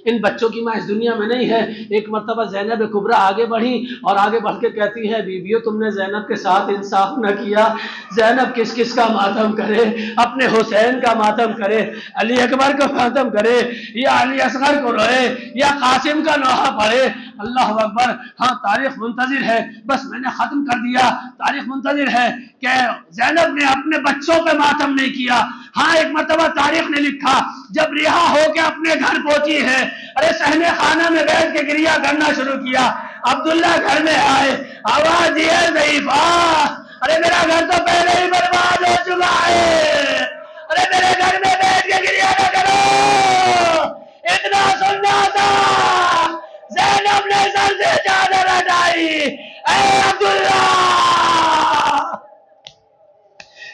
इन बच्चों की माँ इस दुनिया में नहीं है। एक मरतबा ज़ैनब कुबरा आगे बढ़ी और आगे बढ़ के कहती है, बीबियों, तुमने ज़ैनब के साथ इंसाफ न किया। ज़ैनब किस किस का मातम करे? अपने हुसैन का मातम करे, अली अकबर का मातम करे, या अली असगर को रोए, या कासिम का नोहा पढ़े। अल्लाह अकबर। हाँ, तारीख मुंतजिर है, बस मैंने ख़त्म कर दिया। तारीख मुंतजिर है कि ज़ैनब ने अपने बच्चों पे मातम नहीं किया। हाँ, एक मरतबा तारीख ने लिखा, जब रिहा होके अपने घर पहुंची है, अरे सहने खाना में बैठ के गिरिया करना शुरू किया। अब्दुल्ला घर में आए, आवाज दिए ज़ईफा, अरे मेरा घर तो पहले ही बर्बाद हो चुका है, अरे मेरे घर में बैठ के गिरिया न करो। इतना सुनना था, ज़ैनब ने सर से चादर हटाई। ऐ अब्दुल्ला,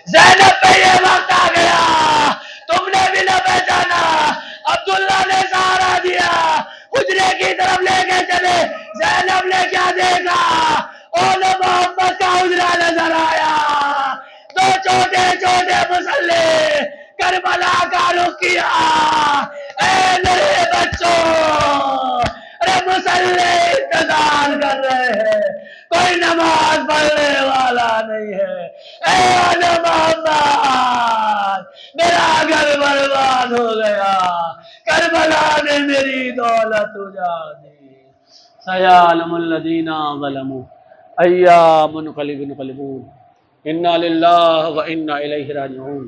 ज़ैनब पे ये वक्त आ गया, तुमने भी न पहचाना। अब्दुल्ला ने सहारा दिया, हुजरे की तरफ लेके चले। ज़ैनब ने क्या देखा? ओले मोहम्मद का हुजरा नजर आया, दो छोटे छोटे मुसल्ले करबला का रुख किया। ऐ मेरे बच्चों, अरे मुसल्ले इंतजार कर रहे हैं, कोई नमाज पढ़ने वाला नहीं है। ऐ मोहम्मद, मेरा घर बर्बाद हो गया, करबला ने मेरी दौलत उजा दी। सयालमुल्लदीना ज़लमू अय्यामुन क़लिबून, इन्ना लिल्लाहि व इन्ना इलैहि राजिऊन।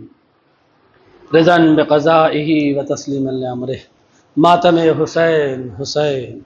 रिज़न बिक़ज़ाइही व तस्लीमन लिअम्रिही। मातम हुसैन हुसैन।